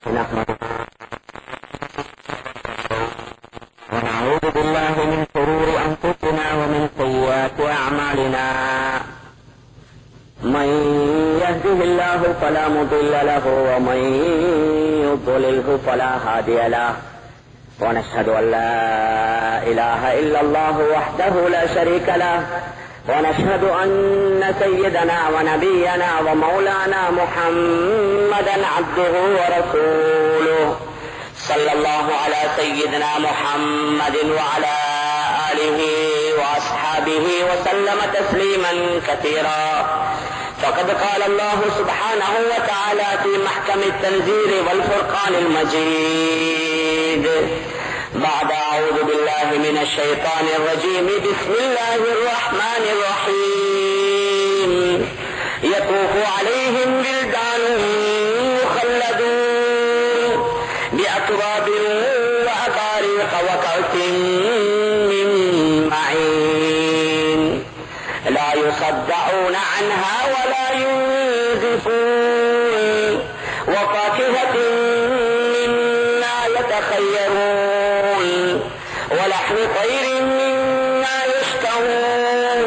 ونعوذ بالله من شرور أنفسنا ومن سيئات أعمالنا من يهده الله فلا مضل له ومن يضلله فلا هادي له ونشهد أن لا إله إلا الله وحده لا شريك له ونشهد أن سيدنا ونبينا ومولانا محمدا عبده ورسوله صلى الله على سيدنا محمد وعلى آله وأصحابه وسلم تسليما كثيرا فقد قال الله سبحانه وتعالى في محكم التنزيل والفرقان المجيد بعد أعوذ بالله من الشيطان الرجيم بسم الله الرحمن الرحيم يطوف عليهم ولدان مخلدون بأكواب وأباريق وكأس من معين لا يصدعون عنها ولا ينزفون وفاكهة مما يتخيرون ولحم طير مما يشتهون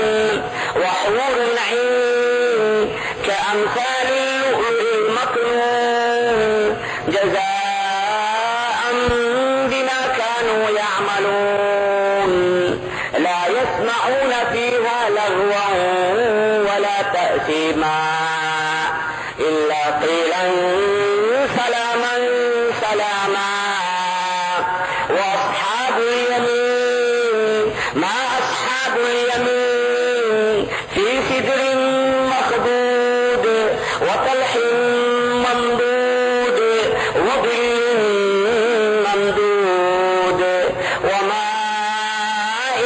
وحور عين كأمثال اللؤلؤ المكنون جزاء بما كانوا يعملون لا يسمعون فيها لغوا ولا تأثيما إلا قيلا سلاما سلاما وأصحاب اليمين ما أصحاب اليمين في سدر مخضود وطلح ممدود وظل ممدود وماء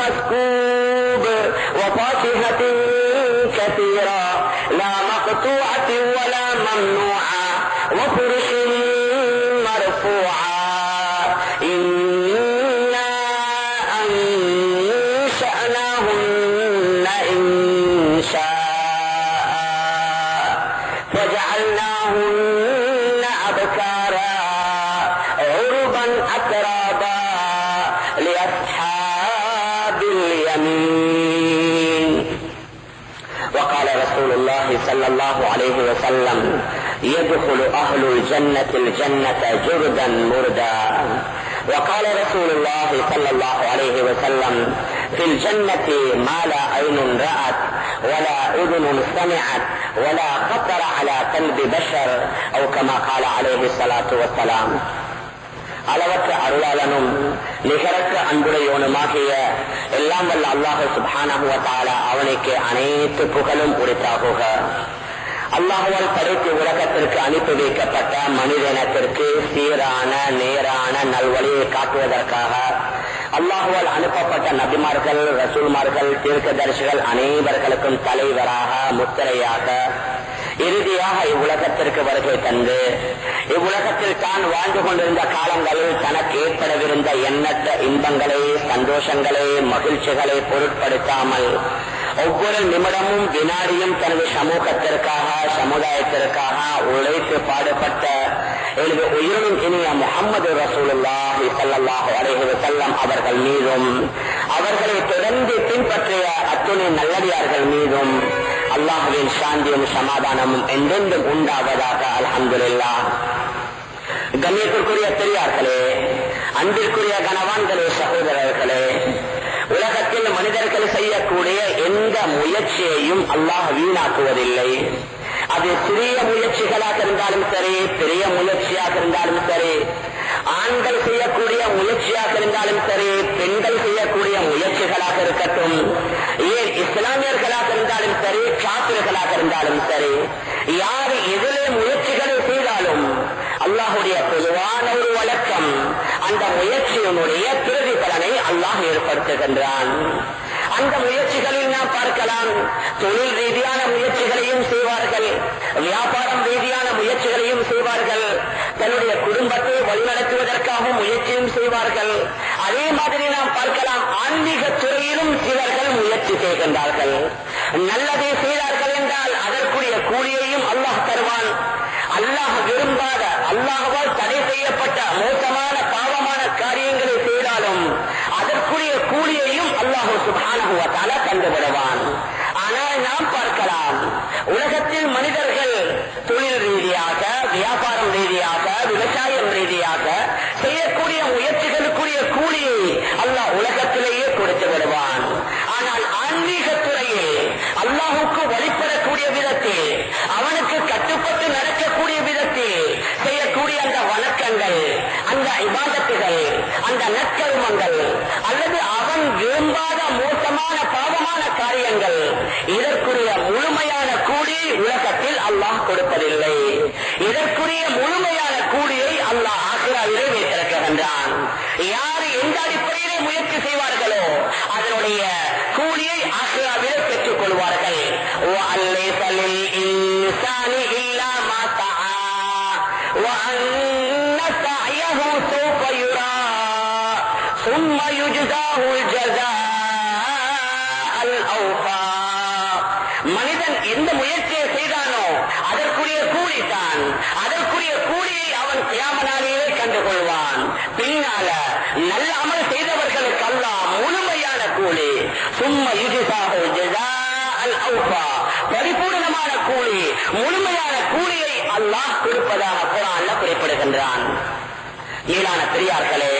مسكوب وفاكهة كثيرة لا مقطوعة ولا ممنوعة وفرش مرفوعة إنا أنشأناهن إنشاء فجعلناهن أبكارا عربا أترابا لأصحاب اليمين. وقال رسول الله صلى الله عليه وسلم يدخل أهل الجنة الجنة جردا مردا. وقال رسول الله صلى الله عليه وسلم في الجنة ما لا عين رأت ولا أذن سمعت ولا خطر على قلب بشر أو كما قال عليه الصلاة والسلام. அளவற்ற அருளாளனும் நிகரற்ற அன்புடையோனுமாகிய எல்லாம் வல்ல அல்லாஹ் சுப்ஹானஹு வ தஆலா அவனுக்கு அனைத்து புகழும் உரித்தாகுக. அல்லாஹ்வால் படைத்து உலகத்திற்கு அனுப்பி வைக்கப்பட்ட மனிதனத்திற்கு சீரான நேரான நல்வழியை காட்டுவதற்காக அல்லாஹ்வால் அனுப்பப்பட்ட நபிமார்கள், ரசூல்மார்கள், தீர்க்கதரிசிகள் அனைவர்களுக்கும் தலைவராக, முத்திரையாக, இறுதியாக இவ்வுலகத்திற்கு வருகை தந்து இவ்வுலகத்தில் தான் வாழ்ந்து கொண்டிருந்த காலங்களில் தனக்கு ஏற்படவிருந்த எண்ணற்ற இன்பங்களை, சந்தோஷங்களை, மகிழ்ச்சிகளை பொருட்படுத்தாமல் ஒவ்வொரு நிமிடமும் வினாடியும் தனது சமூகத்திற்காக, சமுதாயத்திற்காக உழைத்து பாடுபட்ட எனது உயிரினும் இனிய முஹம்மது ரசூலுல்லாஹி ஸல்லல்லாஹு அலைஹி வஸல்லம் அவர்கள் மீதும் அவர்களை தொடர்ந்து பின்பற்றிய அத்துணை நல்லடியார்கள் மீதும் அல்லாஹ்வின் சாந்தியும் சமாதானமும் என்றென்றும் உண்டாவதாக. அல்ஹம்துலில்லாஹ். கண்ணியத்திற்குரிய பெரியார்களே, அன்பிற்குரிய கணவான்களே, சகோதரர்களே, உலகத்தில் மனிதர்கள் செய்யக்கூடிய எந்த முயற்சியையும் அல்லாஹ் வீணாக்குவதில்லை. அது சிறிய முயற்சிகளாக இருந்தாலும் சரி, பெரிய முயற்சியாக இருந்தாலும் சரி, ஆண்கள் செய்யக்கூடிய முயற்சியாக இருந்தாலும் சரி, பெண்கள் செய்யக்கூடிய முயற்சிகளாக இருக்கட்டும், ஏன் இஸ்லாமியர்களாக இருந்தாலும் சரி, காபிர்களாக இருந்தாலும் சரி, யார் எதிலே முயற்சிகளை செய்தாலும் அல்லாஹுடைய பொதுவான ஒரு வழக்கம், அந்த முயற்சியினுடைய பிரதிபலனை அல்லாஹ் ஏற்படுத்துகின்றான். அந்த முயற்சிகளில் நாம் பார்க்கலாம், தொழில் ரீதியான முயற்சிகளையும் செய்வார்கள், வியாபாரம் ரீதியான முயற்சிகளையும் செய்வார்கள், தன்னுடைய குடும்பத்தை வழிநடத்துவதற்காக முயற்சியும் செய்வார்கள். அதே மாதிரி நாம் பார்க்கலாம், ஆன்மீக துறையிலும் சிலர்கள் முயற்சி செய்கின்றார்கள். நல்லதை செய்தார்கள் என்றால் அதற்குரிய கூலியையும் அல்லாஹ் தருவான். அல்லாஹ் விரும்பாத அல்லாஹ்வால் தடை செய்யப்பட்ட மோசமான பாவமான காரியங்களை செய்தாலும் அதற்குரிய கூலியையும் அல்லாஹ் சுப்ஹானஹு வ தஆலா தந்துவிடுவான். ஆனால் நாம் பார்க்கலாம், உலகத்தில் மனிதர்கள் தொழில் ரீதியாக, வியாபாரம் ரீதியாக, விவசாயம் ரீதியாக செய்யக்கூடிய முயற்சிகளுக்குரிய கூலியை அல்லாஹ் உலகத்திலேயே கொடுத்து விடுவான். ஆனால் ஆன்மீக துறையில் அல்லாஹுக்கு வழிபடக்கூடிய விதத்தில், அவனுக்கு கட்டுப்பட்டு நடக்கக்கூடிய விதத்தில் செய்யக்கூடிய அந்த வணக்கங்கள், அந்த இபாதத்துகள், அந்த நற்கர்மங்கள், அல்லது அவன் விரும்பாத மோசமான பாவமான காரியங்கள், இதற்குரிய முழுமையான கூலியை உலகத்தில் அல்லாஹ் கொடுப்பதில்லை. இதற்குரிய முழுமையான கூலியை அல்லாஹ் ஆখিরাவிலே வைத்திருக்கின்றான். யார் எந்த அடிப்படையிலே முயற்சி செய்வார்களோ அதனுடைய கூலியை ஆখিরাவிலே பெற்றுக் கொள்வார்கள். وَأَلَّيْسَ لِلْإِنسَانِ إِلَّا مَا سَعَى وَأَنَّ سَعْيَهُ سَوْفَ يُرَى ثُمَّ يُجْزَاهُ الْجَزَاءَ الْأَوْفَى. மனிதன் எந்த முயற்சியை செய்தானோ அதற்குரிய கூலி தான். அதற்குரிய கூலியை அவன் கியாம நாளிலே கண்டுகொள்வான். பின்னால நல்ல அமல் செய்தவர்களுக்கு அல்லாஹ் முழுமையான கூலி, சும்ம யுஜ்ஸாஹு ஜஸாஅல் அவ்ஃபா, பரிபூர்ணமான கூலி, முழுமையான கூலியை அல்லாஹ் கொடுப்பதாக குர்ஆன்ல குறிப்பிடுகின்றான். மேலான பெரியார்களே,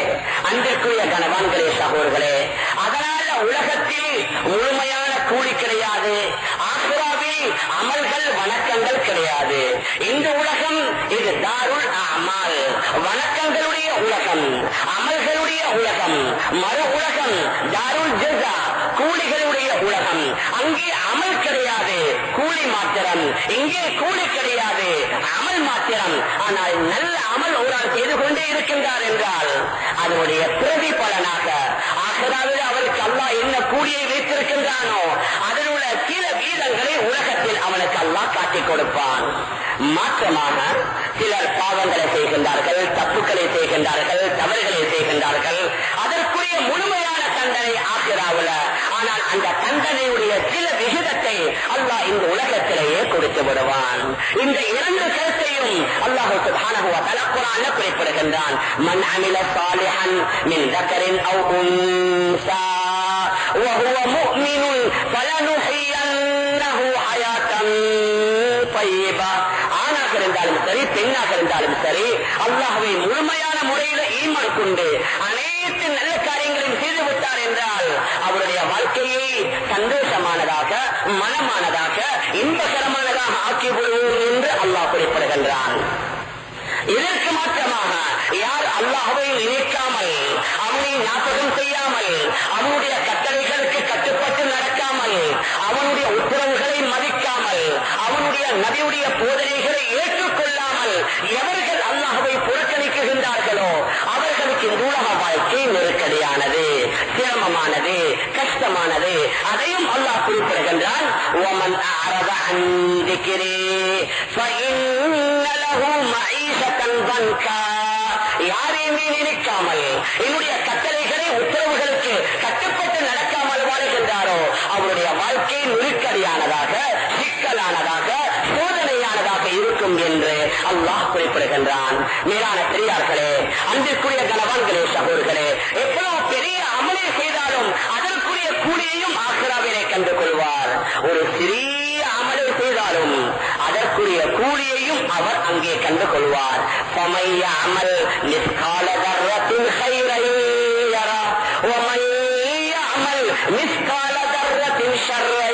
அன்பிற்குரிய கணவான்களே, சகோதரர்களே, அதனால உலகத்தில் முழுமையான கூலி கிடையாது. ஆখিরাவில் அமல்கள் வணக்கங்கள் கிடையாது. இந்த உலகம் இது தாருல் அமால், வணக்கங்களுடைய உலகம், அமல்களுடைய உலகம். மறு உலகம் தாருல் ஜஸா, கூலிகளுடைய உலகம். அங்கே அமல் கிடையாது, கூலி மாத்திரம். இங்கே கூலி கிடையாது, அமல் மாத்திரம். ஆனால் நல்ல அமல் ஒரு ஆள் செய்து கொண்டே இருக்கின்றார் என்றால் அதனுடைய பிரதிபலனாக ஆখিরাவில் அவருக்கு அல்லாஹ் என்ன கூலியை வைத்திருக்கின்றானோ அதனுடைய சில வீதங்களை உலகத்தில் அவனுக்கு அல்லாஹ் காட்டிக் கொடுப்பான். மாற்றமாக சிலர் பாவங்களை செய்கின்றார்கள், தப்புக்களை செய்கின்றார்கள், தவறுகளை செய்கின்றார்கள். அதற்குரிய முழுமையான தண்டனை ஆখিরাவில். ஆனால் அந்த தண்டனையுடைய சில விகிதத்தை அல்லாஹ் இந்த உலகத்திலேயே கொடுத்து விடுவான். இந்த இரண்டு கருத்தையும் அல்லாஹ் சுப்ஹானஹு வ தஆலா குர்ஆன்ல குறிப்பிடுகின்றான். மன் அமில சாலிஹன் மின் தக்கரின் அவ் உன்ஸா வ ஹுவ முஃமினுன் ஃபலனுஹியன்னஹு ஹயாத்தன் தய்யிபா. ஆணாக இருந்தாலும் சரி, பெண்ணாக இருந்தாலும் சரி, அல்லாஹ்வை முழுமையான முறையில் ஈமான் கொண்டு அனைத்து நல்ல காரியங்களையும் செய்து விட்டார் என்றால் அவருடைய வாழ்க்கையை சந்தோஷமானதாக, மனமானதாக, இன்பகரமானதாக ஆக்கி விடுவோம் என்று அல்லாஹ் குறிப்பிடுகின்றான். இதற்கு மாற்றமாக யார் அல்லாஹ்வை நினைக்காமல், அவனை ஞாபகம் செய்யாமல், அவனுடைய கட்டளைகளுக்கு கட்டுப்பட்டு நடக்காமல், அவனுடைய உத்தரவுகளை மதிக்காமல், அவனுடைய நபியுடைய போதனைகளை ஏற்றுக்கொள்ளாமல் எவர்கள் அல்லாஹ்வை புறக்கணிக்கின்றார்களோ அவர்களுக்கு இந்த உலக வாழ்க்கை நெருக்கடியானது, சிரமமானது, கஷ்டமானது. அதையும் அல்லாஹ் குறிப்பிடுகின்றான். وَمَنْ أَعْرَضَ عَنْ ذِكْرِي فَإِنَّ لَهُ مَعِيشَةً ضَنكًا. யாரையுமே நினைக்காமல், என்னுடைய கட்டளைகளை உத்தரவுகளுக்கு கட்டுப்பட்டு நடக்காமல் வாழ்கின்றாரோ அவருடைய வாழ்க்கை நெருக்கடியானதாக, சிக்கலானதாக, சோதனையானதாக இருக்கும் என்று அல்லாஹ் குறிப்பிடுகின்றான். மேலான பெரியார்களே, அன்பிற்குரிய கணவான்களே, சகோதரர்களே, எவ்வளவு பெரிய அமலை செய்தாலும் அதற்குரிய கூலியையும் ஆখিরাவிலே கண்டு கொள்வார். ஒரு சிறிய அமலை செய்தாலும் அதற்குரிய கூலியையும் அவர் அங்கே கண்டு கொள்வார். فَمَن يَعْمَلْ مِثْقَالَ ذَرَّةٍ خَيْرًا يَرَهُ وَمَن يَعْمَلْ مِثْقَالَ ذَرَّةٍ شَرًّا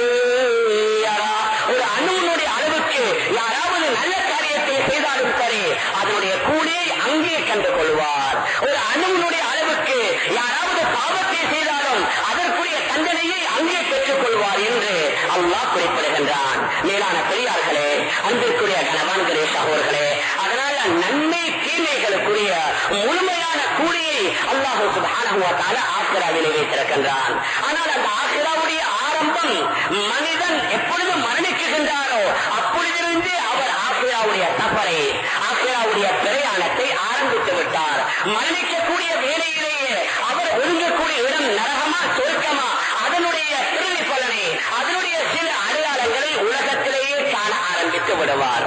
يَرَهُ. ஒரு அணுவினுடைய அளவுக்கு யாராவது நல்ல காரியத்தை செய்தாலும் சரி அதனுடைய கூலியை அங்கே கண்டு கொள்வார். ஒரு அணுவினுடைய அளவுக்கு யாராவது பாவத்தை செய்தாலும் அதற்குரிய தண்டனையை அங்கே பெற்றுக் கொள்வார் என்று அல்லாஹ் குறிப்பிடுகின்றான். மேலான பெரியார்களே, அன்பிற்குரிய கணவான்களே, சகோதரர்களே, அதனால நன்மை தீமைகளுக்குரிய முழுமையான கூலியை அல்லாஹ் சுப்ஹானஹு வ தஆலா ஆখিরাவிலே வைத்திருக்கின்றான். ஆனால் அந்த ஆখিরাவுடைய ஆரம்பம் மனிதன் எப்பொழுது மரணிக்குகின்றாரோ அப்பொழுதிலிருந்து அவர் ஆখিরাவுடைய சஃபரை, ஆখিরাவுடைய பிரயாணத்தை ஆரம்பித்து விட்டார். மரணிக்கக்கூடிய வேளையிலேயே அவர் ஒழுங்கக்கூடிய இடம் நரகமா சொர்க்கமா அதனுடைய பிரதிபலனை, அதனுடைய சில அடையாளங்களை உலகத்திலேயே காண ஆரம்பித்து விடுவார்.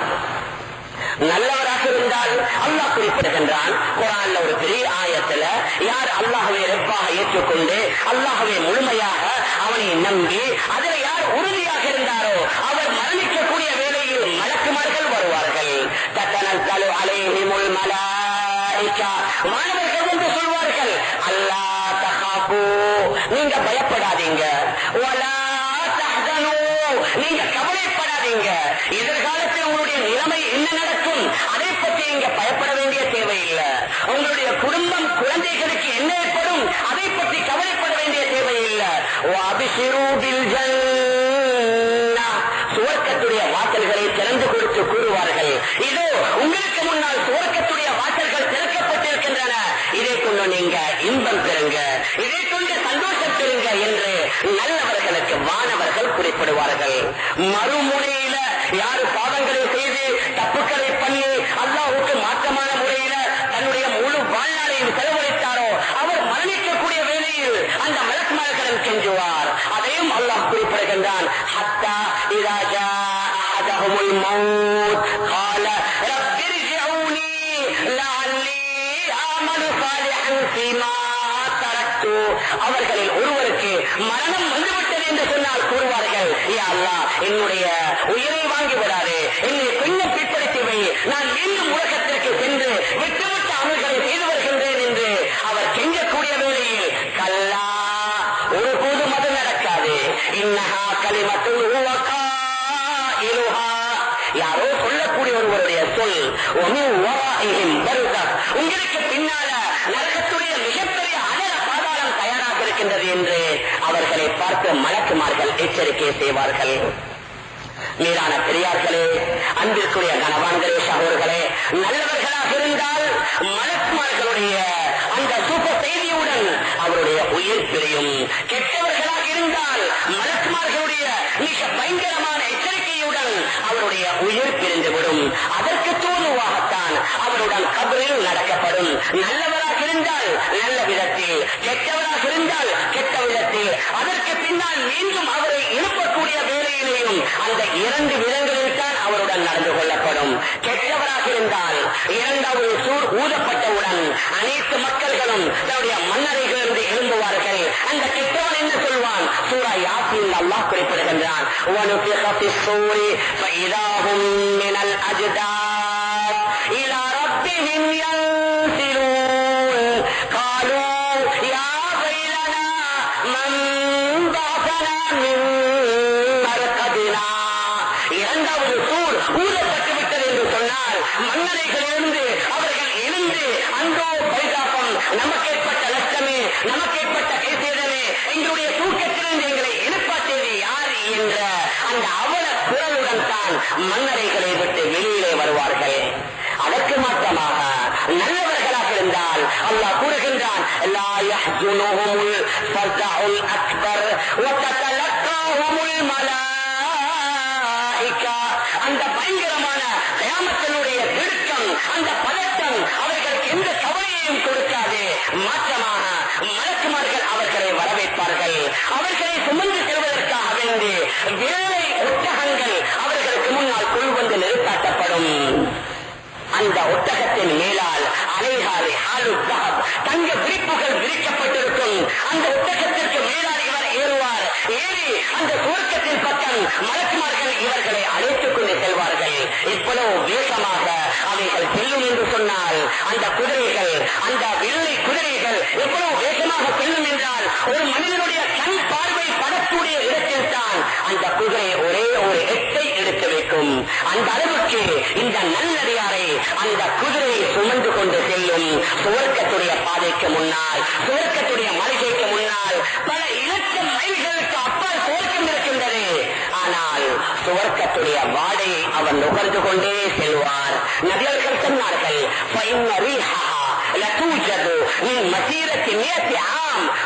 நல்லவராக முஸ்லிமாக இருந்தால் அல்லாஹ் குறிப்பிடுகின்றான் குர்ஆன்ல ஒரு பெரிய ஆயத்துல, யார் அல்லாஹ்வை ரப்பாக ஏற்றுக்கொண்டு அல்லாஹ்வை முழுமையாக அவனை நம்பி அதில் யார் உறுதியாக இருந்தாரோ அவர் மரணிக்கக்கூடிய வேளையில் மலக்குமார்கள் வருவார்கள். தத்தனஸ்ஸலு அலைஹிமுல் மலாயிகா, மாணவர்கள் என்று சொல்வார்கள், அல்லா தகாஃபு, நீங்க பயப்படாதீங்க, வலா தஹ்சனு, நீங்க கவலைப்படாதீங்க, எதிர்காலத்தில் உங்களுடைய நிலைமை என்ன நடக்கும் அதை பற்றி நீங்க பயப்பட வேண்டிய தேவையில்லை, உங்களுடைய குடும்பம் குழந்தைகளுக்கு என்ன ஏற்படும் அதை பற்றி கவலைப்பட வேண்டிய தேவையில்லை. வஅப்ஷிரு பில் ஜன்னah, சுவர்க்கத்துடைய வாசல்களை திறந்து கொடுத்து கூறுவார்கள், இதோ உங்களுக்கு முன்னால் சுவர்க்கத்துடைய வாசல்கள் திறக்கப்பட்டிருக்கின்றன, இதை கொண்டு நீங்க இன்பம் பெறுங்க, இதை கொண்டு சந்தோஷம் பெறுங்க என்று நல்லவர்களுக்கு வானவர்கள் குறிப்பிடுவார்கள். மறுமுறையில யாரு பாவங்களை செய்து தப்புக்களை பண்ணி அல்லாஹ்வுக்கு மாற்றமான முறையில தன்னுடைய முழு வாழ்நாளையும் செலவழித்தாரோ அவர் மரணிக்கக்கூடிய வேளையில் அந்த மலக்குமார்களிடம் கெஞ்சுவார். அதையும் அல்லாஹ் குறிப்பிடுகின்றான். ஹத்தா இதா ஜாஅ அஹதஹுமுல் மௌத் قال رب ارجعوني لعلي اعمل صالحا فيما تركت, அவர்களில் ஒருவருக்கு மரணம் வந்துவிட்டது என்று சொன்னால் கூறுவார்கள், யா அல்லாஹ் என்னுடைய உயிரை வாங்கி விடாதே, என்னை கொஞ்சம் பிற்படுத்தி வை, நான் மீண்டும் உலகத்திற்கு சென்று விட்டுவிட்ட அமல்களை செய்து வருகின்றேன் என்று அவர் கெஞ்சக்கூடிய வேளையில், கல்லா, ஒருபோதும் அது நடக்காது, இன்னஹா கலிமத்துன் ஹுவ காயிலுஹா, யாரோ சொல்லக்கூடிய ஒருவருடைய சொல், வமின் வராஇஹிம் பர்ஸக், உங்களுக்கு பின்னால நரகத்துடைய மிகப்பெரிய அனல பாதாளம் தயாராக இருக்கின்றது என்று அவர்களை பார்த்து மலக்குமார்கள் எச்சரிக்கை செய்வார்கள். மீதான பெரியார்களே, அன்பிற்குரிய கணவான்களே, சகோதரர்களே, நல்லவர்களாக இருந்தால் மலக்குமார்களுடைய அந்த சுப செய்தியுடன் அவருடைய உயிர் பிரியும். கெட்டவர்களாக இருந்தால் மலக்குமார்களுடைய மிக பயங்கரமான எச்சரிக்கையுடன் அவருடைய உயிர் பிரிந்துவிடும். அதற்கு தோதுவாகத்தான் அவருடன் கபரில் நடக்கப்படும். நல்லவராக இருந்தால் நல்ல விதத்தில், கெட்டவராக இருந்தால் கெட்ட விதத்தில், அதற்கு பின்னால் மீண்டும் அவரை எழுப்பக்கூடிய வேலையிலேயும் அந்த இரண்டு விதங்களில் தான் அவருடன் நடந்து கொள்ளப்படும். கெட்டவராக இருந்தால் இரண்டாவது சூர் ஊதப்பட்டவுடன் அனைத்து மக்கள்களும் தன்னுடைய மன்னரைகளிலிருந்து எழும்புவார்கள். அந்த கெட்டவன் என்ன சொல்வான்? சூரா யாசீன் அல்லாஹ் குறிப்பிடுகின்றான், وَنُفِخَ فِي الصُّورِ فَإِذَا هُمْ مِنَ الْأَجْدَاثِ إِلَى رَبِّهِمْ يَنْسِلُونَ قَالُوا يَا وَيْلَنَا مَنْ بَعَثَنَا مِنْ مَرْقَدِنَا. இரண்டாவது சூர் ஊதப்பட்டு விட்டது என்று சொன்னால் மன்னரைகளிலிருந்து அவர்கள் எழுந்து, அந்தோ பரிதாபம், நமக்கு ஏற்பட்ட நஷ்டமே, நமக்கு ஏற்பட்ட கைசேதமே, எங்களுடைய தூக்கத்திலிருந்து எங்களை எழுப்பாற்றியது யார் என்ற அந்த அவல குரலுடன் தான் மன்னரைகளை விட்டு வெளியிலே வருவார்கள். அதற்கு மாற்றமாக நல்லவர்களாக இருந்தால் அல்லாஹ் கூறுகின்றான், லா யஹ்ஸுனுஹுமுல் ஃபஸஉல் அக்பர் வ ததலக்காஹுமுல் மலாயிகா. அந்த பயங்கரமான கியாமத்தினுடைய திடுக்கம், அந்த பதட்டம் அவர்களுக்கு எந்த கவலையையும் கொடுக்காது. மாற்றமாக மலக்குமார்கள் அவர்களை வரவேற்பார்கள். அவர்களை சுமந்து செல்வதற்காக வேண்டி வேலை ஒட்டகங்கள் அவர்களுக்கு முன்னால் கொள்வந்து நிறுத்தாட்டப்படும். அந்த ஒட்டகத்தின் மேலால் அலைஹாரி ஹாலு தஹப், தங்க விரிப்புகள் விரிக்கப்பட்டிருக்கும். அந்த ஒட்டகத்திற்கு மேலால் இவர் ஏறுவார். ஏறி அந்த சுவர்க்கத்தின் பக்கம் மலக்குமார்கள் இவர்களை அழைத்துக் கொண்டு செல்வார்கள். இவ்வளவு வேகமாக அவைகள் செல்லும் என்று சொன்னால் அந்த குதிரைகள், அந்த வெள்ளை குதிரைகள் எவ்வளவு வேகமாக செல்லும் என்றால் ஒரு மனிதனுடைய கண் பார்வை படக்கூடிய இடத்தில் தான் அந்த குதிரை ஒரே ஒரு எட்டை எடுத்து வைக்கும். அந்த அளவுக்கு இந்த நல்லடியாரை அந்த குதிரை சுமந்து கொண்டு செல்லும். சுவர்க்கத்துடைய பாதைக்கு முன்னால், சுவர்க்கத்துடைய மளிகைக்கு முன்னால் பல இலட்சம் மைல்களுக்கு அப்பால் சுவர்க்கம் இருக்கின்றது. ஆனால் சுவர்க்கத்துடைய வாடையை அவர் நுகர்ந்து கொண்டே செல்வார். நபியர்கள் சொன்னார்கள்,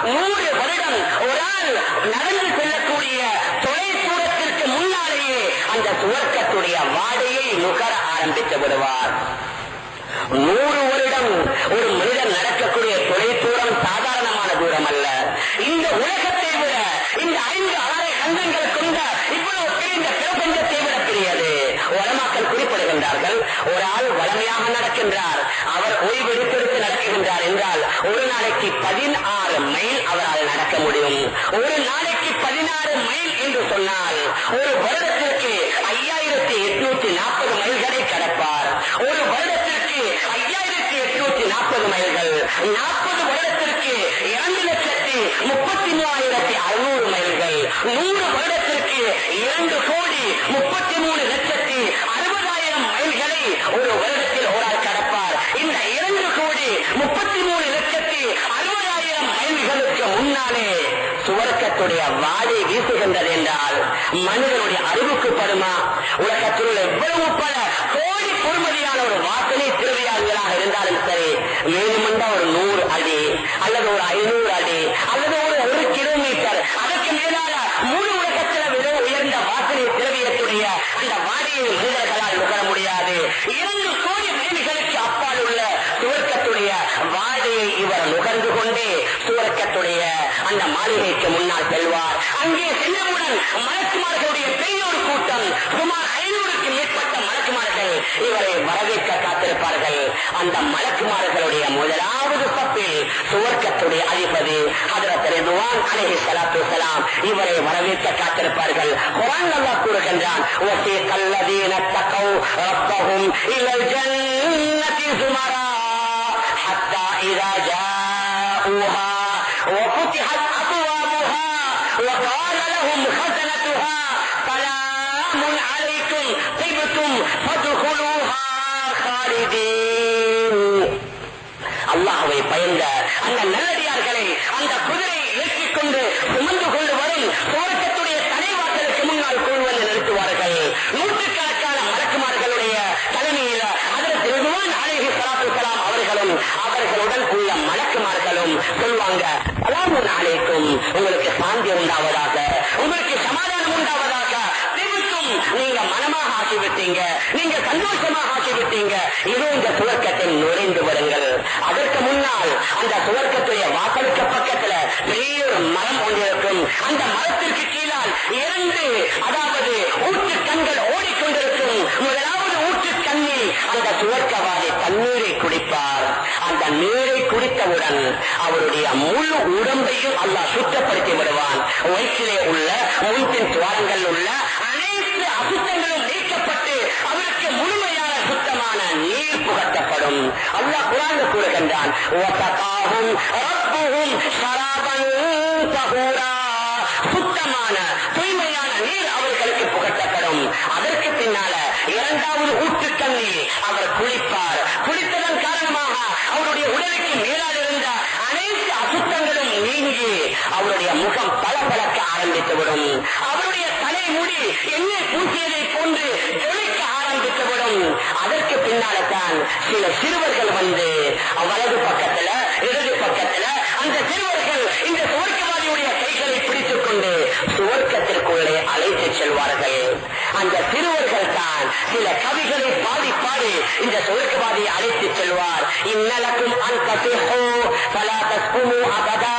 100 வருடம் ஒரு ஆள் நடந்து செல்லக்கூடிய தொலை தூரத்திற்கு முன்னாலேயே அந்த சுவர்க்கத்துடைய வாடையை நுகர ஆரம்பித்து விடுவார். 100 வருடம் ஒரு மனிதன் நடக்கக்கூடிய தொலை தூரம் சாதாரணமான தூரம் அல்ல. இந்த உலகத்தை விட, இந்த 5 6 கண்டங்கள் கொண்ட இவ்வளவு பெரிய பிரபஞ்சத்தை விட பெரியது. உலமாக்கள் குறிப்பிடுகின்றார்கள். ஒரு ஆள் வளமையாக நடக்கின்றார், அவர் ஓய்வெடுத்தெடுத்து நடக்குகின்றார் என்றால் ஒரு நாளைக்கு 16 மைல் அவரால் நடக்க முடியும். ஒரு நாளைக்கு 16 மைல் என்று சொன்னால் ஒரு வருடத்திற்கு 5840 மைல்களை கடப்பார். ஒரு வருடத்திற்கு 5840 மைல்கள், 40 வருடத்திற்கு 2,33,600 மைல்கள், 100 வருடத்திற்கு 2,33,60,000 மைல்களை ஒரு வருடத்தில் ஓரால் கடப்பார். இந்த 2,33,60,000 மைல்களுக்கு முன்னாலே சுவர்க்கத்துடைய வாடை வீசுகின்றது என்றால் மனிதனுடைய அறிவுக்கு படுமா? உலகத்தில் உள்ள எவ்வளவு பல கோடி பொறுமதியான ஒரு வாசனை திருவிழாவிகளாக இருந்தாலும் சரி, வேணுமென்ற ஒரு 100 அடி அல்லது ஒரு 500 அடி அல்லது ஒரு 1 கிலோமீட்டர் அதற்கு மேலான முழு உலகத்தில் விட உயர்ந்த வாசனை திரவியத்துடைய அந்த வாடையை மனிதர்களால் நுகர முடியாது. 2 கோடி மைல்களுக்கு அப்பால் உள்ள சுவர்க்கத்துடைய வாடையை இவர் நுகர்ந்து கொண்டே சுவர்க்கத்துடைய அந்த மாளிகைக்கு முன்னால் செல்வார். அங்கே சென்றவுடன் மலக்குமார்களுடைய பெரிய ஒரு கூட்டம், சுமார் 500க்கு மேற்பட்ட மலக்குமார்கள் இவரை வரவேற்க காத்திருப்பார்கள். அந்த மலக்குமார்களுடைய முதலாவது சப்பில் சுவர்க்கத்துடைய அதிபதி ஹஜ்ரத் ரிதுவான் அலைஹிஸ்ஸலாத்து வஸ்ஸலாம் இவரை வரவேற்க காத்திருப்பார்கள். குர்ஆன் அல்லாஹ் கூறுகின்றான், வஸீகல் லதீன தகவ் ரப்பஹும் இலல் ஜன்னதி ஸுமரா ஹத்தா இதா ஜாஊஹா وفتحت أبوابها وقال لهم خزنتها سلام عليكم طبتم فادخلوها خالدين. அல்லாஹ்வை பயந்த அந்த நல்லடியார்களை அந்த குதிரை ஏற்றிக்கொண்டு சுமந்து கொண்டு வரும் சுவர்க்கத்துடைய தலைவாசலுக்கு முன்னால் கூழ்வதை நிறுத்துவார்கள். நூற்றுக்கணக்கான மலக்குமார்களுடைய தலைமையில் ஹஜ்ரத் ரிதுவான் அலைஹிஸ்ஸலாத்து வஸ்ஸலாம் அவர்களும் அவர்களுடன் உள்ள மலக்குமார்களும் சொல்வாங்க, சலாமுன் அலைக்கும், உங்களுக்கு சாந்தி உண்டாவதாக, உங்களுக்கு சமாதானம் உண்டாவதாக, நீங்க மனமாக ஆக்கிவிட்டீங்க, நீங்க சந்தோஷமாக ஆக்கிவிட்டீங்க, இது இந்த சுவர்க்கத்தில் நுழைந்து வருங்கள். அதற்கு முன்னால் அந்த சுவர்க்கத்துடைய வாசலுக்கு பக்கத்துல பெரிய ஒரு மரம் கொண்டிருக்கும். அந்த மரத்திற்கு கீழால் 2 அதாவது ஊற்று கண்கள் ஓடிக்கொண்டிருக்கும். முதலாவது ஊற்று கண்ணில் அந்த சுவர்க்கவாதி தண்ணீரை குடிப்பார். அந்த நீரை குடித்தவுடன் அவருடைய முழு உடம்பையும் அல்லாஹ் சுத்தப்படுத்தி விடுவான். வயிற்றிலே உள்ள மூன்றின் துவாரங்கள் உள்ள அனைத்து அசுத்தங்களும் நீக்கப்பட்டு அவருக்கு முழுமையான சுத்தமான நீர் புகட்டப்படும். அல்லாஹ் குர்ஆனில் கூறுகின்றான், வஸகாஹும் ரப்புஹும் ஷராபன் தஹூரா, சுத்தமான தூய்மையான நீர் அவர்களுக்கு புகட்டப்படும். அதற்கு பின்னால 2வது ஊற்று தண்ணீர் அவர் குளிப்பார். குளித்ததன் காரணமாக அவருடைய உடலுக்கு மேலால் இருந்த அனைத்து அசுத்தங்களும் நீங்கி அவருடைய முகம் பளபளக்க ஆரம்பித்துவிடும். அவருடைய தலைமுடி எண்ணெய் பூசியதை போன்று ஜொலிக்க ஆரம்பித்துவிடும். அதற்கு பின்னால்தான் சில சிறுவர்கள் வந்து வலது பக்கத்துல இடது பக்கத்துல அந்த சிறுவர்கள் இந்த சுவர்க்கவாதியுடைய கைகளை பிடித்துக் கொண்டு சுவர்க்கத்திற்குள்ளே அழைத்து செல்வார்கள். அந்த சிறுவர்கள் தான் சில கவிகளை பாடி பாடி இந்த சுவர்க்கவாதியை அழைத்து செல்வார். இன்னலக்கும் அன் தஸிஹு ஃபலா தஸ்குமு அபதா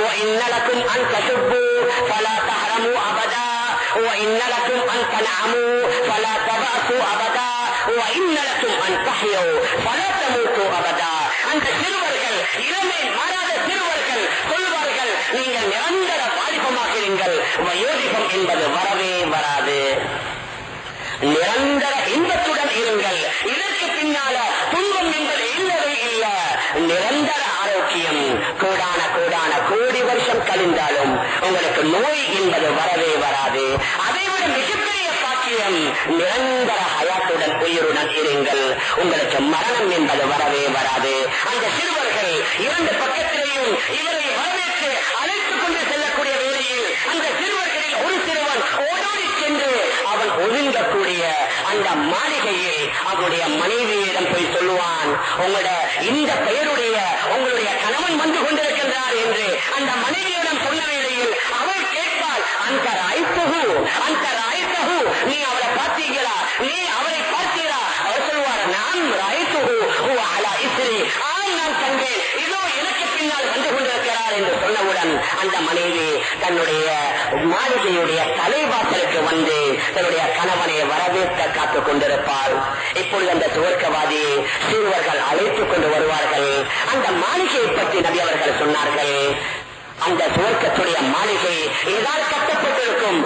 وإن لكم أن تشبوا فلا تحرموا أبدا وإن لكم أن تنعموا فلا تبأسوا أبدا وإن لكم أن تحيوا فلا تموتوا أبدا. அந்த சிறுவர்கள், இளமை மாறாத சிறுவர்கள் சொல்வார்கள், நீங்கள் நிரந்தர வாலிபமாகிறீர்கள், வயோதிகம் என்பது வரவே வராது, நிரந்தர இன்பத்துடன் இருங்கள், இதற்கு பின்னால துன்பம் என்பது இல்லவே இல்லை, நிரந்தர ஆரோக்கியம், கோடான கோடான கோடி வருஷம் கழிந்தாலும் உங்களுக்கு நோய் என்பது வரவே வராது. அதைவிட மிகப்பெரிய பாக்கியம், நிரந்தர ஹயாத்துடன் உயிருடன் இருங்கள், உங்களுக்கு மரணம் என்பது வரவே வராது. அந்த சிறுவர்கள் 2 பக்கத்திலேயும் இவரை வரவேற்று அழைத்துக் கொண்டு செல்லக்கூடிய வேளையில் அந்த சிறுவர்களில் ஒரு சிறுவன் ஓடோடி சென்று அவன் ஒதுங்கக்கூடிய அந்த மாளிகையில் அவனுடைய மனைவியிடம் போய் சொல்லுவான், உங்களோட இந்த பெயருடைய உங்களுடைய கணவன் வந்து கொண்டிருக்கின்றார் என்று அந்த மனைவியிடம் சொன்ன வேளையில் அவள் கேட்பாள், அந்த ராய்த்தகு நீ அவரை பார்த்தீங்களா, நீ அவரை பார்த்தீரா? அவர் சொல்வார், நான் ராய்த்தகு அலா இஸ்ரி தான் நான் கண்டேன், இதோ எனக்கு பின்னால் வந்து கொண்டிருக்கிறார் என்று சொன்னவுடன் அந்த மனைவி தன்னுடைய மாளிகையுடைய தலைவாசலுக்கு வந்து தன்னுடைய கணவனை வரவேற்க காத்துக் கொண்டிருப்பாள். இப்பொழுது அந்த சுவர்க்கவாதியை சிறுவர்கள் அழைத்துக் கொண்டு வருவார்கள். அந்த மாளிகையை பற்றி நபி அவர்கள் சொன்னார்கள், அந்த சுவர்க்கத்துடைய மாளிகை ஏதால் கட்டப்பட்டிருக்கும்,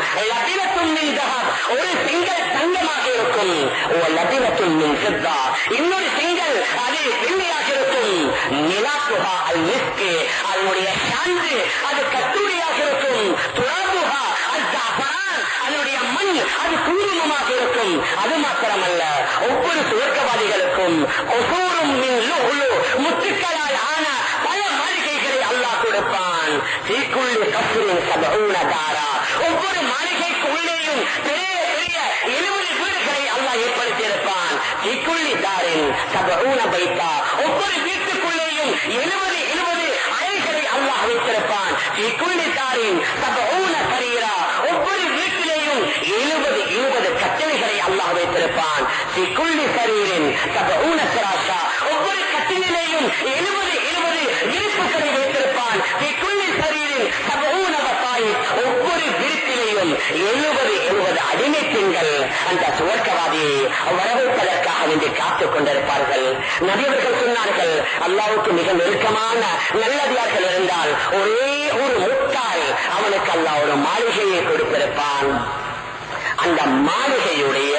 ஒரு செங்கல் தங்கமாக இருக்கும், இன்னொரு செங்கல் அது வெள்ளையாக இருக்கும், நிலாத்துகா அல் மிஸ்க் அதனுடைய சான்று அது கத்தூரியாக இருக்கும், துராபுகா அல் ஜாஃபரான் அதனுடைய மண் அது குங்குமமாக இருக்கும். அது மாத்திரமல்ல, ஒவ்வொரு சுவர்க்கவாதிகளுக்கும் முத்துக்களால் ஆன பல மாளிகைகளை அல்லாஹ் கொடுப்பான். ஒவ்வொரு மாளிகைக்கு உள்ளேயும் பெரிய பெரிய 70 வீடுகளை அல்லாஹ் ஏற்படுத்தியிருப்பான். ஒவ்வொரு வீட்டுக்குள்ளேயும் 70 அறைகளை அல்லாஹ் வைத்திருப்பான். ஒவ்வொரு வீட்டிலேயும் 70 கட்டில்களை அல்லாஹ் வைத்திருப்பான். ஒவ்வொரு கட்டிலேயும் 70 விருப்புகளை வைத்திருப்பான். ஒவ்வொரு விருப்பிலையும் 70 அடிமை பெண்கள் அந்த சுவர்க்கவாதியை வரவேற்பதற்காக வேண்டி காத்துக் கொண்டிருப்பார்கள். நபியவர்கள் சொன்னார்கள், அல்லாஹ்வுக்கு மிக நெருக்கமான நல்லடியார்கள் இருந்தால் ஒரே ஒரு முட்டாள் அவனுக்கு அல்லாஹ் ஒரு மாளிகையை கொடுத்திருப்பான். அந்த மாளிகையுடைய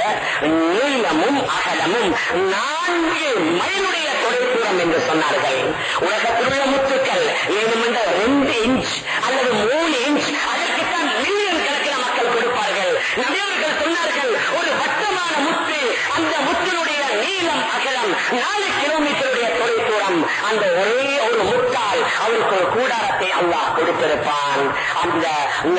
நீளமும் அகலமும் 4 மைலுடைய தொலைதூரம் என்று சொன்னார்கள். உலகத்தில் உள்ள முத்துக்கள் ஏழுமன்ற 2 இன்ச் அல்லது 3 இன்ச், அதற்குத்தான் மில்லியன் கணக்கில் மக்கள் கொடுப்பார்கள். நபியவர்கள் சொன்னார்கள், ஒரு வட்டமான முத்து, அந்த முத்தினுடைய நீளம் அகலம் 4 கிலோமீட்டருடைய தொலைதூரம். அந்த ஒரே ஒரு முட்டாள் அவருக்கு ஒரு கூடாரத்தை அல்லாஹ் கொடுத்திருப்பான். அந்த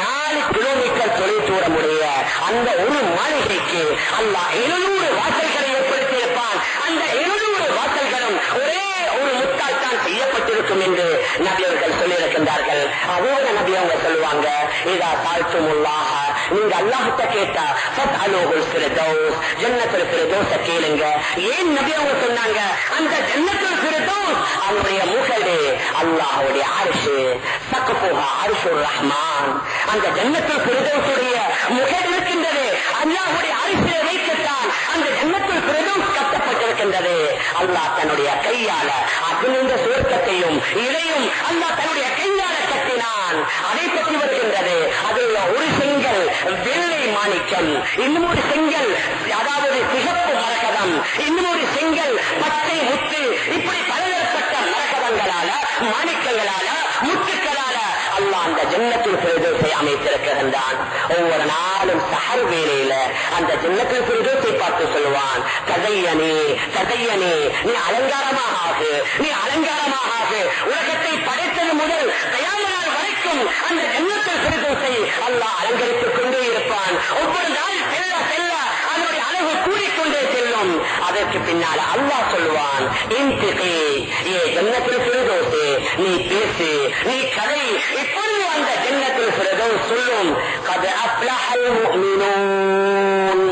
4 கிலோமீட்டர் தொலைதூரம் உடைய அந்த ஒரு மாளிகைக்கு அல்லாஹ் 700 வாசல்களை ஏற்படுத்தியிருப்பான். அந்த 700 வாசல்களும் ஒரே ஒரு முட்டாள் தான் செய்யப்பட்டிருக்கும் என்று நபியவர்கள் சொல்லியிருக்கின்றார்கள். அதோட நபி அவங்க சொல்லுவாங்க, இதா தாழ்த்துமுல்லாக நீங்க அல்லாஹ்கிட்ட கேட்டா ஃபத்அலூஹுல் ஃபிர்தௌஸ், ஜன்னத்துல் ஃபிர்தௌஸ கேளுங்க. ஏன் நபி அவங்க சொன்னாங்க? அந்த ஜன்னத்துல் ஃபிர்தௌஸ் அவருடைய முகடு அல்லாஹ்வுடைய அர்ஷ், சக்ஃபுஹா அர்ஷுர் ரஹ்மான். அந்த ஜன்னத்துல் ஃபிர்தௌஸுடைய முகடு இருக்கின்றது, அல்லாஹ்வுடைய அர்ஷிலே வைக்கத்தான் அந்த ஜன்னத்துல் ஃபிர்தௌஸ் கட்டப்பட்டிருக்கின்றது. அல்லாஹ் தன்னுடைய கையால அதிலிருந்த சுவர்க்கத்தையும் இதையும் அல்லாஹ் தன்னுடைய கையால கட்டினான். அதை பற்றி வருகின்றது. அதில் ஒரு செங்கல் வெள்ளை மாணிக்கம், இன்னும் ஒரு செங்கல் அதாவது சிகப்பு மரகதம், இன்னும் ஒரு செங்கல் பச்சை முத்து, இப்படி பலதரப்பட்ட மரகதங்களால, மாணிக்கங்களால, முத்துக்களால அல்லாஹ் அந்த ஜன்னத்துல் ஃபிர்தௌஸை அமைத்திருக்கின்றான். ஒவ்வொரு நாளும் சஹர் வேளையில அந்த ஜன்னத்துல் ஃபிர்தௌஸை பார்த்து சொல்லுவான், ததையனே ததையனே, நீ அலங்காரமாக ஆகு, நீ அலங்காரமாக ஆகு. உலகத்தை படைத்தது முதல் கயாமத் நாள் வரைக்கும் அந்த ஜன்னத்துல் ஃபிர்தௌஸை அல்லாஹ் அலங்கரித்துக் கொண்டே இருப்பான். ஒவ்வொரு நாள் செல்ல செல்ல அதனுடைய அளவு கூடிக்கொண்டே செல்லும். அதற்கு பின்னால அல்லாஹ் சொல்லுவான், இன்திகி ஏ ஜன்னத்துல் ஃபிர்தௌஸே, நீ பேசு, நீ கதை. இப்பொழுது அந்த ஜன்னத்துல் ஃபிர்தௌஸ் சொல்லும், கத் அஃப்லஹல் முஃமினூன்,